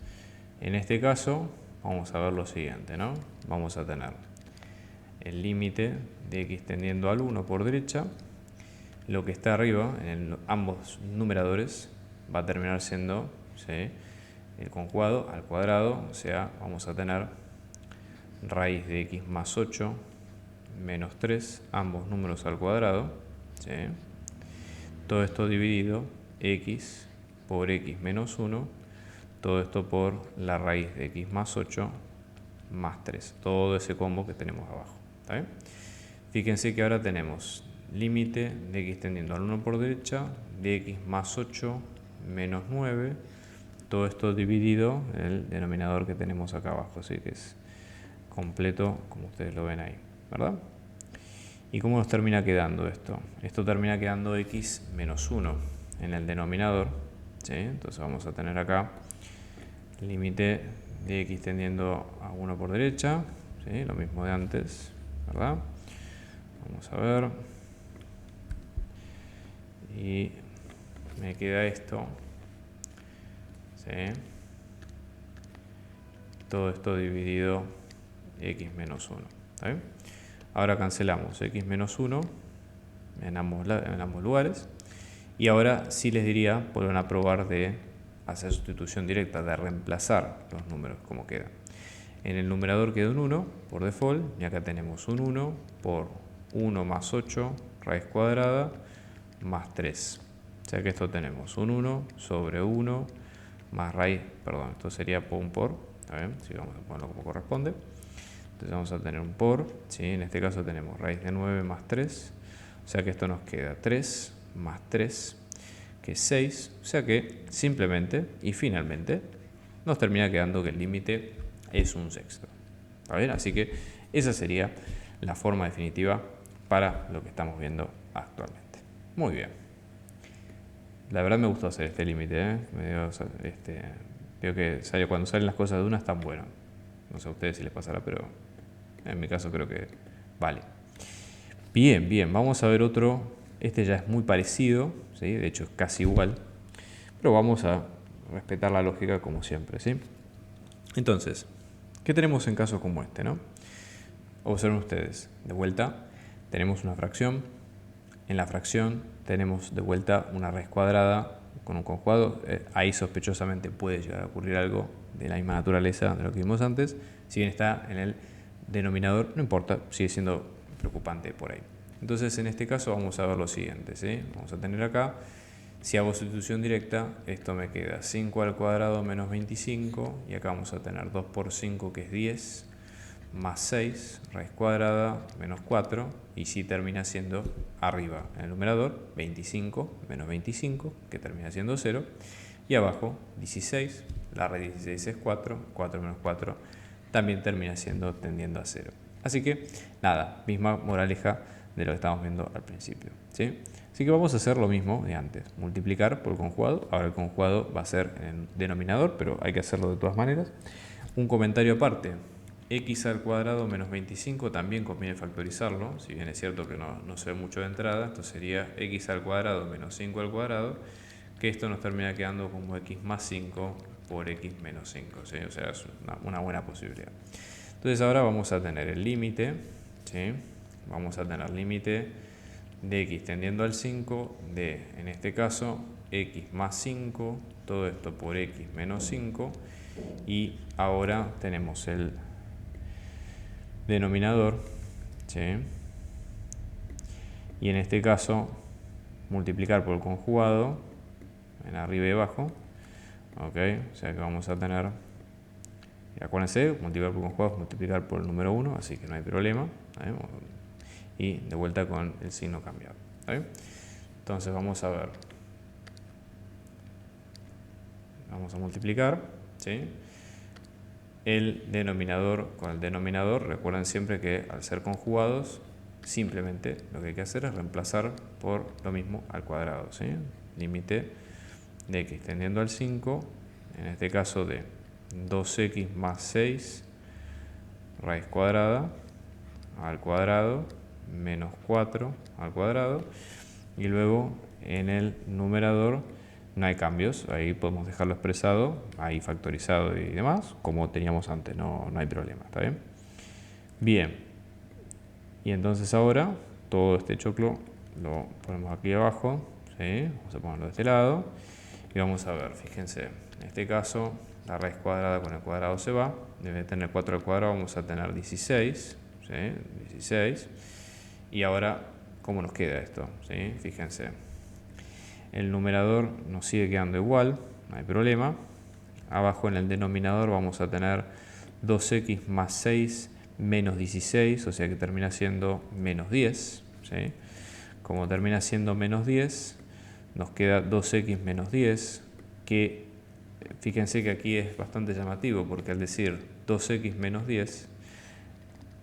en este caso vamos a ver lo siguiente, ¿no? Vamos a tener el límite de x tendiendo al 1 por derecha. Lo que está arriba, en ambos numeradores, va a terminar siendo, ¿sí?, el conjugado al cuadrado, o sea, vamos a tener raíz de x más 8 menos 3, ambos números al cuadrado, ¿sí? Todo esto dividido x por x menos 1, todo esto por la raíz de x más 8 más 3, todo ese combo que tenemos abajo, ¿está bien? Fíjense que ahora tenemos límite de x tendiendo al 1 por derecha, de x más 8 menos 9, todo esto dividido en el denominador que tenemos acá abajo, así que es completo como ustedes lo ven ahí, ¿verdad? ¿Y cómo nos termina quedando esto? Esto termina quedando x menos 1 en el denominador, ¿sí? Entonces vamos a tener acá límite de x tendiendo a 1 por derecha, ¿sí? Lo mismo de antes, ¿verdad? Vamos a ver. Y me queda esto, ¿sí? Todo esto dividido x menos 1, ¿está bien? Ahora cancelamos x menos 1 en ambos lugares. Y ahora sí les diría, vuelvan a probar de hacer sustitución directa, de reemplazar los números como quedan. En el numerador queda un 1 por default, y acá tenemos un 1 por 1 más 8 raíz cuadrada más 3. O sea que esto tenemos un 1 sobre 1 más raíz, perdón, esto sería por, ¿está bien? Si vamos a ponerlo como corresponde. Entonces vamos a tener un por, ¿sí? En este caso tenemos raíz de 9 más 3, o sea que esto nos queda 3 más 3, que es 6, o sea que simplemente y finalmente nos termina quedando que el límite es un sexto. ¿Está bien? Así que esa sería la forma definitiva para lo que estamos viendo actualmente. Muy bien. La verdad me gustó hacer este límite, ¿eh? Veo que cuando salen las cosas de una están buenas. No sé a ustedes si les pasará, pero en mi caso creo que vale. Bien, bien, vamos a ver otro. Este ya es muy parecido, ¿sí? De hecho es casi igual, pero vamos a respetar la lógica como siempre, ¿sí? Entonces, ¿qué tenemos en casos como este, no? Observen ustedes, de vuelta tenemos una fracción, en la fracción tenemos de vuelta una raíz cuadrada con un conjugado, ahí sospechosamente puede llegar a ocurrir algo de la misma naturaleza de lo que vimos antes, si bien está en el denominador, no importa, sigue siendo preocupante por ahí. Entonces en este caso vamos a ver lo siguiente, ¿sí? Vamos a tener acá, si hago sustitución directa, esto me queda 5 al cuadrado menos 25, y acá vamos a tener 2 por 5 que es 10, más 6, raíz cuadrada, menos 4, y si termina siendo arriba en el numerador, 25 menos 25, que termina siendo 0, y abajo 16, la raíz de 16 es 4, 4 menos 4 también termina siendo tendiendo a 0. Así que nada, misma moraleja de lo que estábamos viendo al principio, ¿sí? Así que vamos a hacer lo mismo de antes, multiplicar por el conjugado. Ahora el conjugado va a ser en el denominador, pero hay que hacerlo de todas maneras. Un comentario aparte, x al cuadrado menos 25 también conviene factorizarlo, si bien es cierto que no se ve mucho de entrada. Esto sería x al cuadrado menos 5 al cuadrado, que esto nos termina quedando como x más 5 por x menos 5, ¿sí? O sea, es una buena posibilidad. Entonces ahora vamos a tener el límite, ¿sí? Vamos a tener límite de x tendiendo al 5 de, en este caso, x más 5, todo esto por x menos 5, y ahora tenemos el denominador, ¿sí? y en este caso multiplicar por el conjugado en arriba y abajo. Ok, o sea que vamos a tener, y acuérdense, multiplicar por conjugado es multiplicar por el número 1, así que no hay problema. Y de vuelta con el signo cambiado. Entonces vamos a ver. Vamos a multiplicar, ¿sí?, el denominador con el denominador. Recuerden siempre que al ser conjugados, simplemente lo que hay que hacer es reemplazar por lo mismo al cuadrado, ¿sí? Límite de x tendiendo al 5, en este caso de 2x más 6 raíz cuadrada al cuadrado menos 4 al cuadrado, y luego en el numerador no hay cambios, ahí podemos dejarlo expresado, ahí factorizado y demás, como teníamos antes, no hay problema, ¿está bien? Bien, y entonces ahora todo este choclo lo ponemos aquí abajo, ¿sí? Vamos a ponerlo de este lado y vamos a ver, fíjense, en este caso la raíz cuadrada con el cuadrado se va, debe tener 4 al cuadrado, vamos a tener 16, ¿sí? 16, y ahora, ¿cómo nos queda esto? ¿Sí? Fíjense. El numerador nos sigue quedando igual, no hay problema. Abajo en el denominador vamos a tener 2x más 6 menos 16, o sea que termina siendo menos 10. ¿Sí? Como termina siendo menos 10, nos queda 2x menos 10, que fíjense que aquí es bastante llamativo, porque al decir 2x menos 10,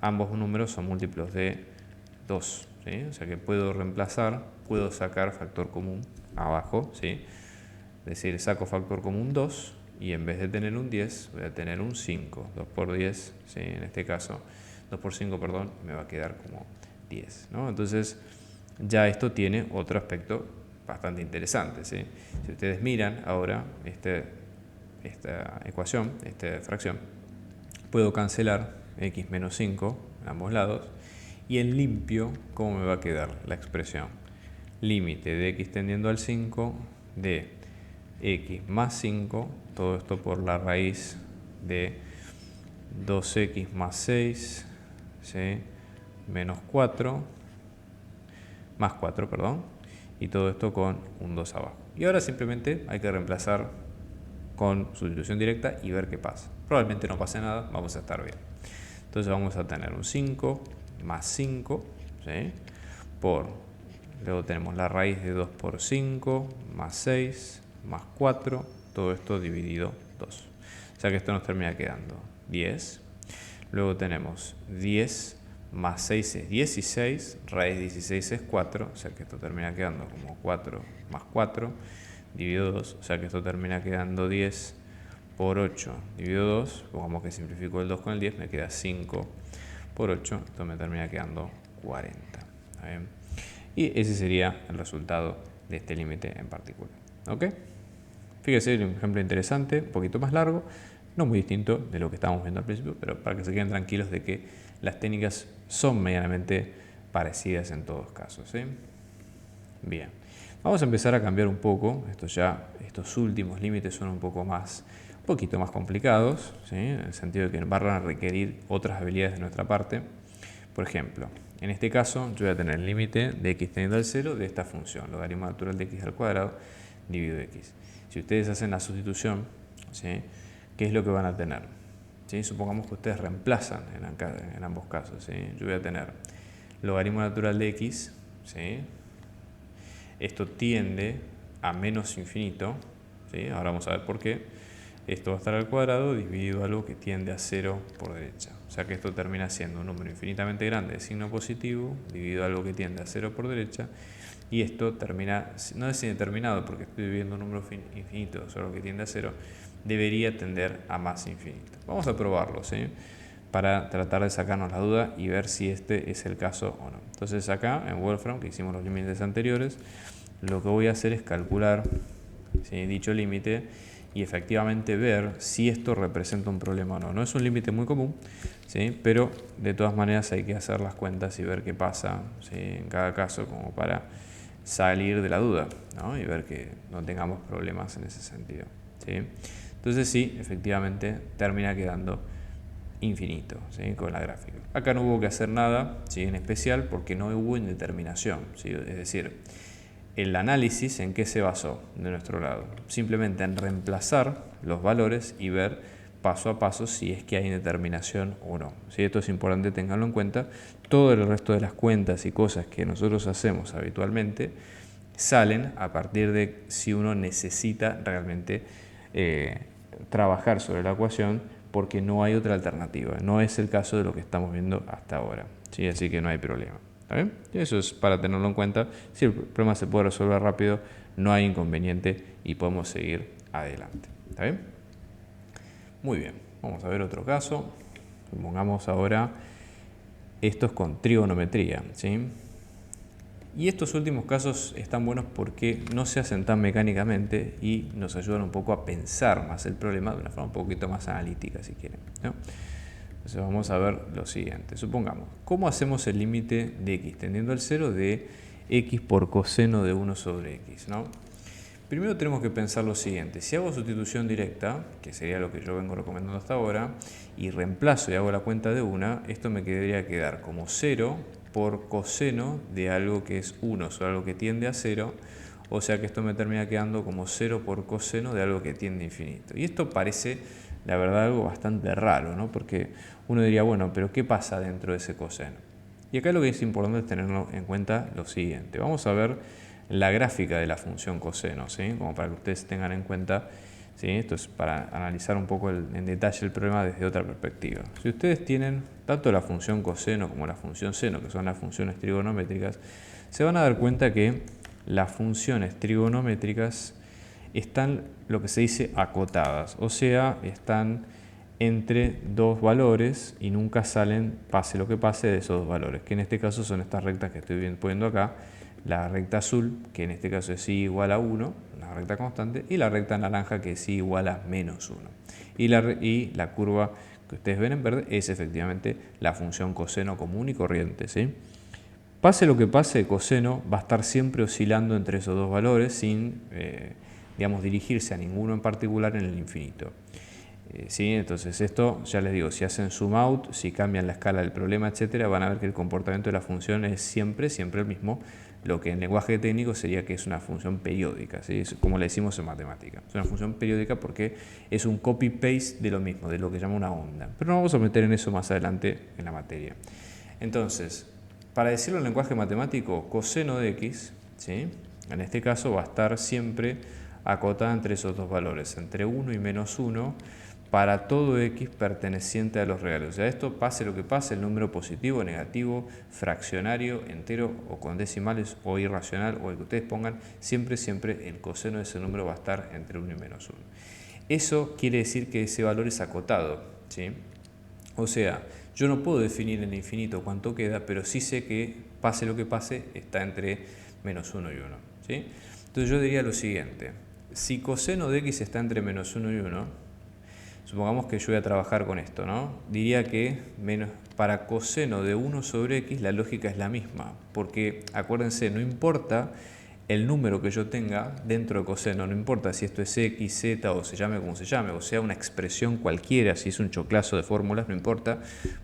ambos números son múltiplos de 2. ¿Sí? O sea que puedo reemplazar, puedo sacar factor común abajo, ¿sí? Es decir, saco factor común 2 y en vez de tener un 10 voy a tener un 5. 2 por 10, ¿sí? En este caso 2 por 5, perdón, me va a quedar como 10, ¿no? Entonces ya esto tiene otro aspecto bastante interesante, ¿sí? Si ustedes miran ahora esta ecuación, esta fracción, puedo cancelar x menos 5 en ambos lados, y en limpio, ¿cómo me va a quedar la expresión? Límite de x tendiendo al 5 de x más 5, todo esto por la raíz de 2x más 6, ¿sí?, menos 4, más 4, perdón, y todo esto con un 2 abajo. Y ahora simplemente hay que reemplazar con sustitución directa y ver qué pasa. Probablemente no pase nada, vamos a estar bien. Entonces vamos a tener un 5 más 5, ¿sí?, luego tenemos la raíz de 2 por 5, más 6, más 4, todo esto dividido 2. O sea que esto nos termina quedando 10. Luego tenemos 10 más 6 es 16, raíz de 16 es 4, o sea que esto termina quedando como 4 más 4, dividido 2, o sea que esto termina quedando 10 por 8 dividido 2, pongamos que simplifico el 2 con el 10, me queda 5 por 8, esto me termina quedando 40. ¿Está bien? Y ese sería el resultado de este límite en particular. ¿Ok? Fíjese, un ejemplo interesante, un poquito más largo, no muy distinto de lo que estábamos viendo al principio, pero para que se queden tranquilos de que las técnicas son medianamente parecidas en todos casos, ¿sí? Bien, vamos a empezar a cambiar un poco. Estos últimos límites son un poquito más complicados, ¿sí?, en el sentido de que van a requerir otras habilidades de nuestra parte. Por ejemplo, en este caso yo voy a tener el límite de x teniendo al 0 de esta función, logaritmo natural de x al cuadrado dividido x. Si ustedes hacen la sustitución, ¿sí?, ¿qué es lo que van a tener? ¿Sí? Supongamos que ustedes reemplazan en ambos casos, ¿sí? Yo voy a tener logaritmo natural de x, ¿sí?, esto tiende a menos infinito, ¿sí?, ahora vamos a ver por qué. Esto va a estar al cuadrado dividido a algo que tiende a 0 por derecha. O sea que esto termina siendo un número infinitamente grande de signo positivo dividido a algo que tiende a 0 por derecha. Y esto termina, no es indeterminado porque estoy dividiendo un número infinito sobre algo que tiende a 0, debería tender a más infinito. Vamos a probarlo, ¿sí?, para tratar de sacarnos la duda y ver si este es el caso o no. Entonces acá en Wolfram, que hicimos los límites anteriores, lo que voy a hacer es calcular, ¿sí?, dicho límite y efectivamente ver si esto representa un problema o no. No es un límite muy común, ¿sí?, pero de todas maneras hay que hacer las cuentas y ver qué pasa, ¿sí?, en cada caso, como para salir de la duda, ¿no?, y ver que no tengamos problemas en ese sentido, ¿sí? Entonces sí, efectivamente termina quedando infinito, ¿sí? Con la gráfica. Acá no hubo que hacer nada, ¿sí? En especial porque no hubo indeterminación, ¿sí? Es decir, el análisis en qué se basó de nuestro lado, simplemente en reemplazar los valores y ver paso a paso si es que hay indeterminación o no. ¿Sí? Esto es importante, tenganlo en cuenta. Todo el resto de las cuentas y cosas que nosotros hacemos habitualmente salen a partir de si uno necesita realmente trabajar sobre la ecuación, porque no hay otra alternativa. No es el caso de lo que estamos viendo hasta ahora, ¿sí? Así que no hay problema. ¿Está bien? Y eso es para tenerlo en cuenta. Si el problema se puede resolver rápido, no hay inconveniente y podemos seguir adelante. ¿Está bien? Muy bien. Vamos a ver otro caso. Pongamos ahora estos con trigonometría, ¿sí? Y estos últimos casos están buenos porque no se hacen tan mecánicamente y nos ayudan un poco a pensar más el problema de una forma un poquito más analítica, si quieren, ¿no? Entonces vamos a ver lo siguiente. Supongamos, ¿cómo hacemos el límite de x tendiendo al 0 de x por coseno de 1 sobre x, ¿no? Primero tenemos que pensar lo siguiente. Si hago sustitución directa, que sería lo que yo vengo recomendando hasta ahora, y reemplazo y hago la cuenta de una, esto me debería quedar como 0 por coseno de algo que es 1 sobre algo que tiende a 0, o sea que esto me termina quedando como 0 por coseno de algo que tiende a infinito. Y esto parece, la verdad, algo bastante raro, ¿no? Porque uno diría, bueno, pero ¿qué pasa dentro de ese coseno? Y acá lo que es importante es tenerlo en cuenta lo siguiente. Vamos a ver la gráfica de la función coseno, ¿sí? Como para que ustedes tengan en cuenta, ¿sí? Esto es para analizar un poco en detalle el problema desde otra perspectiva. Si ustedes tienen tanto la función coseno como la función seno, que son las funciones trigonométricas, se van a dar cuenta que las funciones trigonométricas están lo que se dice acotadas, o sea, están entre dos valores y nunca salen, pase lo que pase, de esos dos valores, que en este caso son estas rectas que estoy poniendo acá. La recta azul, que en este caso es y igual a 1, una recta constante, y la recta naranja, que es y igual a menos 1. Y la curva que ustedes ven en verde es efectivamente la función coseno común y corriente, ¿sí? Pase lo que pase, coseno va a estar siempre oscilando entre esos dos valores sin, digamos, dirigirse a ninguno en particular en el infinito. ¿Sí? Entonces esto, ya les digo, si hacen zoom out, si cambian la escala del problema, etcétera, van a ver que el comportamiento de la función es siempre el mismo, lo que en lenguaje técnico sería que es una función periódica, ¿sí? Es como le decimos en matemática. Es una función periódica porque es un copy-paste de lo mismo, de lo que llama una onda. Pero no vamos a meter en eso más adelante en la materia. Entonces, para decirlo en lenguaje matemático, coseno de x, ¿sí? En este caso va a estar siempre acotada entre esos dos valores, entre 1 y menos 1, para todo x perteneciente a los reales. O sea, esto, pase lo que pase, el número positivo, negativo, fraccionario, entero o con decimales o irracional o el que ustedes pongan, siempre el coseno de ese número va a estar entre 1 y menos 1. Eso quiere decir que ese valor es acotado, ¿sí? O sea, yo no puedo definir en infinito cuánto queda, pero sí sé que, pase lo que pase, está entre menos 1 y 1, ¿sí? Entonces yo diría lo siguiente. Si coseno de x está entre menos 1 y 1, supongamos que yo voy a trabajar con esto, ¿no? Diría que para coseno de 1 sobre x la lógica es la misma, porque acuérdense, no importa el número que yo tenga dentro de coseno, no importa si esto es x, z o se llame como se llame, o sea una expresión cualquiera, si es un choclazo de fórmulas, no importa,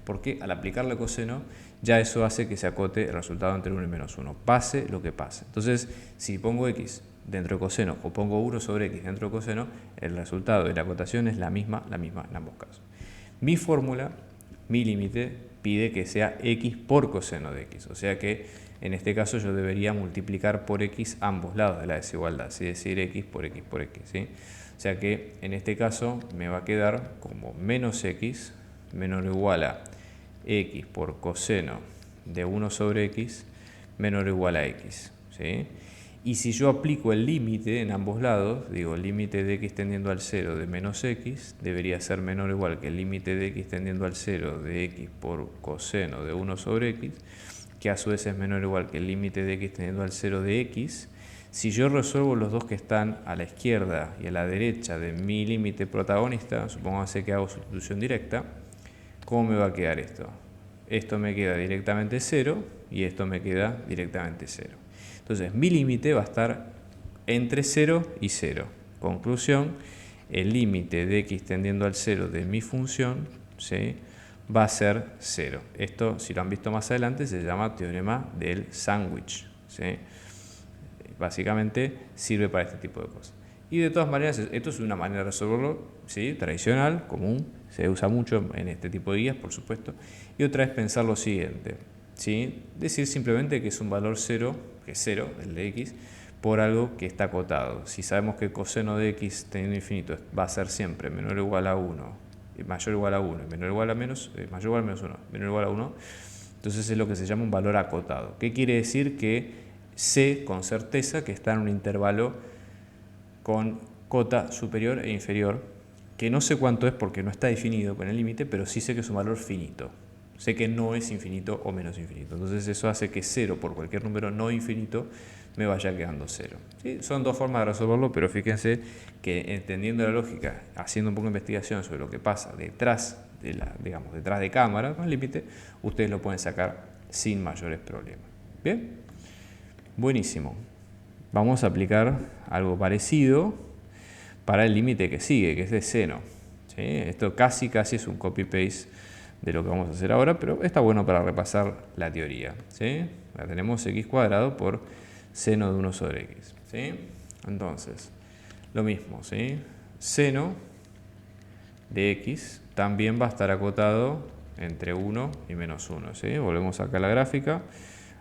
porque al aplicarle coseno ya eso hace que se acote el resultado entre 1 y menos 1, pase lo que pase. Entonces, si pongo x dentro de coseno o pongo 1 sobre x dentro de coseno, el resultado de la acotación es la misma en ambos casos. Mi fórmula, mi límite, pide que sea x por coseno de x, o sea que en este caso yo debería multiplicar por x ambos lados de la desigualdad, es decir, x por x por x, ¿sí? O sea que en este caso me va a quedar como menos x menor o igual a x por coseno de 1 sobre x menor o igual a x, ¿sí? Y si yo aplico el límite en ambos lados, digo el límite de x tendiendo al 0 de menos x, debería ser menor o igual que el límite de x tendiendo al 0 de x por coseno de 1 sobre x, que a su vez es menor o igual que el límite de x tendiendo al 0 de x. Si yo resuelvo los dos que están a la izquierda y a la derecha de mi límite protagonista, supongamos que hago sustitución directa, ¿cómo me va a quedar esto? Esto me queda directamente 0 y esto me queda directamente 0. Entonces mi límite va a estar entre 0 y 0. Conclusión, el límite de x tendiendo al 0 de mi función, ¿sí?, va a ser 0. Esto, si lo han visto más adelante, se llama teorema del sándwich, ¿sí? Básicamente sirve para este tipo de cosas. Y de todas maneras, esto es una manera de resolverlo, ¿sí? Tradicional, común, se usa mucho en este tipo de guías, por supuesto. Y otra es pensar lo siguiente, ¿sí? Decir simplemente que es un valor 0, que es 0, el de x, por algo que está acotado. Si sabemos que el coseno de x teniendo infinito va a ser siempre menor o igual a 1, mayor o igual a 1, menor o igual a mayor o igual a menos 1, menor o igual a 1, entonces es lo que se llama un valor acotado. ¿Qué quiere decir? Que sé con certeza que está en un intervalo con cota superior e inferior, que no sé cuánto es porque no está definido con el límite, pero sí sé que es un valor finito. Sé que no es infinito o menos infinito. Entonces eso hace que 0 por cualquier número no infinito me vaya quedando 0. ¿Sí? Son dos formas de resolverlo, pero fíjense que entendiendo la lógica, haciendo un poco de investigación sobre lo que pasa detrás detrás de cámara con el límite, ustedes lo pueden sacar sin mayores problemas. ¿Bien? Buenísimo. Vamos a aplicar algo parecido para el límite que sigue, que es de seno. ¿Sí? Esto casi es un copy-paste de lo que vamos a hacer ahora, pero está bueno para repasar la teoría. ¿Sí? La tenemos x cuadrado por seno de 1 sobre x. ¿Sí? Entonces, lo mismo, ¿sí? Seno de x también va a estar acotado entre 1 y menos 1. ¿Sí? Volvemos acá a la gráfica.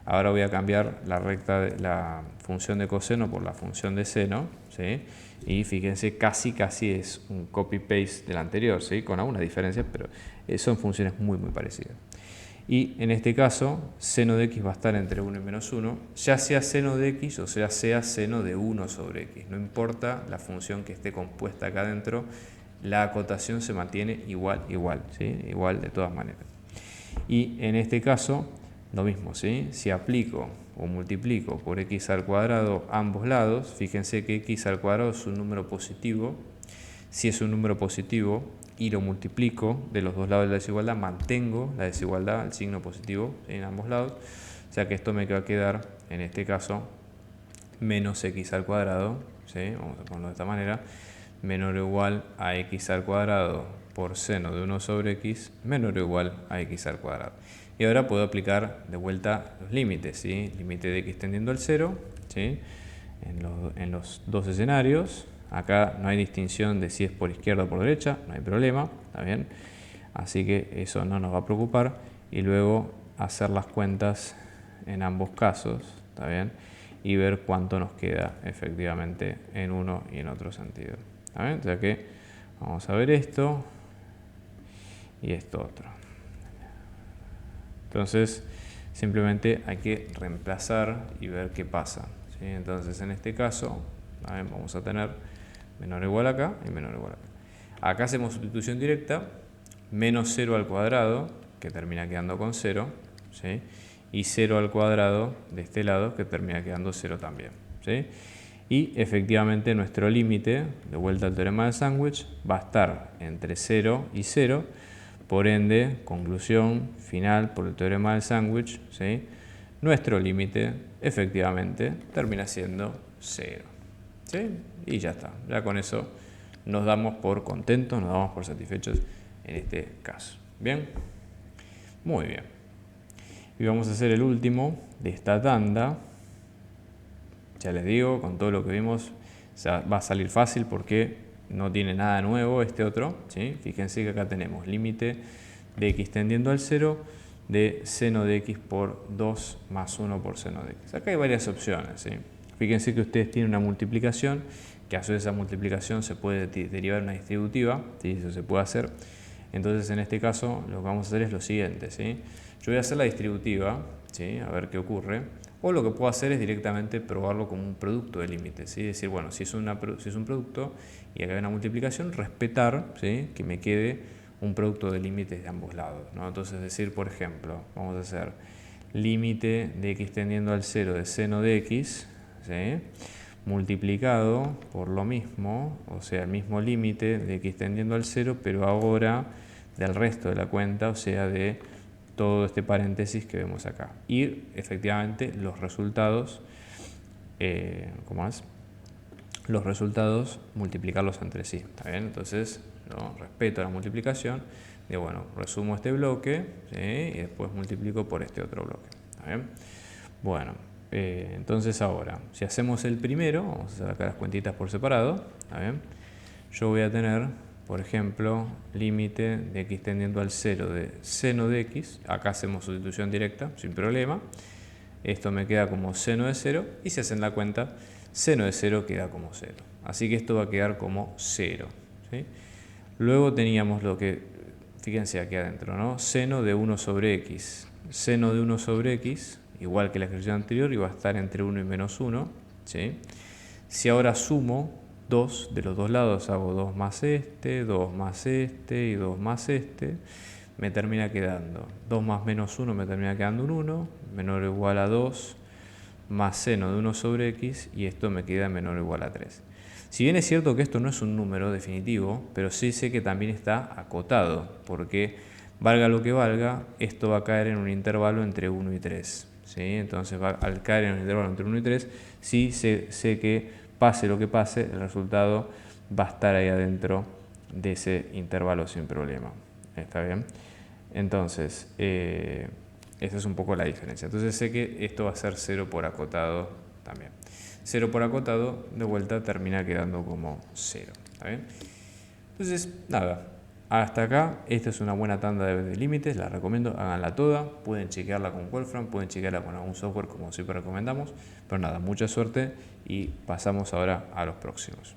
Ahora voy a cambiar la función de coseno por la función de seno, ¿sí? Y fíjense, casi es un copy-paste del anterior, ¿sí? Con algunas diferencias, pero son funciones muy parecidas. Y en este caso, seno de x va a estar entre 1 y menos 1, ya sea seno de x o sea seno de 1 sobre x. No importa la función que esté compuesta acá adentro, la acotación se mantiene igual, ¿sí? Igual de todas maneras. Y en este caso, lo mismo, ¿sí? Si aplico o multiplico por x al cuadrado ambos lados, fíjense que x al cuadrado es un número positivo. Si es un número positivo y lo multiplico de los dos lados de la desigualdad, mantengo la desigualdad, el signo positivo en ambos lados. O sea que esto me va a quedar, en este caso, menos x al cuadrado, ¿sí? Vamos a ponerlo de esta manera, menor o igual a x al cuadrado por seno de 1 sobre x menor o igual a x al cuadrado. Y ahora puedo aplicar de vuelta los límites, ¿sí? Límite de x tendiendo al 0, ¿sí? En los dos escenarios. Acá no hay distinción de si es por izquierda o por derecha, no hay problema, ¿está bien? Así que eso no nos va a preocupar. Y luego hacer las cuentas en ambos casos, ¿está bien? Y ver cuánto nos queda efectivamente en uno y en otro sentido. ¿Está bien? O sea que vamos a ver esto y esto otro. Entonces, simplemente hay que reemplazar y ver qué pasa, ¿sí? Entonces, en este caso, vamos a tener menor o igual acá y menor o igual acá. Acá hacemos sustitución directa, menos 0 al cuadrado, que termina quedando con 0, ¿sí? Y 0 al cuadrado de este lado, que termina quedando 0 también, ¿sí? Y efectivamente nuestro límite, de vuelta al teorema del sándwich, va a estar entre 0 y 0. Por ende, conclusión final por el teorema del sándwich, ¿sí? Nuestro límite efectivamente termina siendo 0. ¿Sí? Y ya está. Ya con eso nos damos por contentos, nos damos por satisfechos en este caso. ¿Bien? Muy bien. Y vamos a hacer el último de esta tanda. Ya les digo, con todo lo que vimos, va a salir fácil porque no tiene nada nuevo este otro, ¿sí? Fíjense que acá tenemos límite de x tendiendo al 0 de seno de x por 2 más 1 por seno de x. Acá hay varias opciones, ¿sí? Fíjense que ustedes tienen una multiplicación, que a su vez esa multiplicación se puede derivar en una distributiva, ¿sí? Eso se puede hacer. Entonces en este caso lo que vamos a hacer es lo siguiente, ¿sí? Yo voy a hacer la distributiva, ¿sí? A ver qué ocurre. O lo que puedo hacer es directamente probarlo como un producto de límites, ¿sí? Es decir, bueno, si es un producto y acá hay una multiplicación, respetar, ¿sí? Que me quede un producto de límites de ambos lados, ¿no? Entonces decir, por ejemplo, vamos a hacer límite de x tendiendo al 0 de seno de x, ¿sí? Multiplicado por lo mismo, o sea, el mismo límite de x tendiendo al 0, pero ahora del resto de la cuenta, o sea, de todo este paréntesis que vemos acá. Y efectivamente los resultados, los resultados multiplicarlos entre sí, ¿está bien? Entonces, ¿no? Respeto a la multiplicación, Y bueno, resumo este bloque, ¿sí? Y después multiplico por este otro bloque. ¿Está bien? Bueno, entonces ahora, si hacemos el primero, vamos a sacar las cuentitas por separado. ¿Está bien? Yo voy a tener, por ejemplo, límite de x tendiendo al 0 de seno de x. Acá hacemos sustitución directa, sin problema. Esto me queda como seno de 0 y si hacen la cuenta, seno de 0 queda como 0. Así que esto va a quedar como 0. ¿Sí? Luego teníamos lo que, fíjense aquí adentro, ¿no? Seno de 1 sobre x. Seno de 1 sobre x, igual que la ejercicio anterior, iba a estar entre 1 y menos 1. ¿Sí? Si ahora sumo 2 de los dos lados, hago 2 más este, 2 más este y 2 más este, me termina quedando 2 más menos 1, me termina quedando un 1, menor o igual a 2, más seno de 1 sobre x, y esto me queda menor o igual a 3. Si bien es cierto que esto no es un número definitivo, pero sí sé que también está acotado, porque valga lo que valga, esto va a caer en un intervalo entre 1 y 3. ¿Sí? Entonces, al caer en un intervalo entre 1 y 3, sí sé que pase lo que pase, el resultado va a estar ahí adentro de ese intervalo sin problema. ¿Está bien? Entonces, esa es un poco la diferencia. Entonces sé que esto va a ser 0 por acotado también. 0 por acotado, de vuelta, termina quedando como 0. ¿Está bien? Entonces, nada. Hasta acá, esta es una buena tanda de límites, la recomiendo, háganla toda, pueden chequearla con Wolfram, pueden chequearla con algún software como siempre recomendamos, pero nada, mucha suerte y pasamos ahora a los próximos.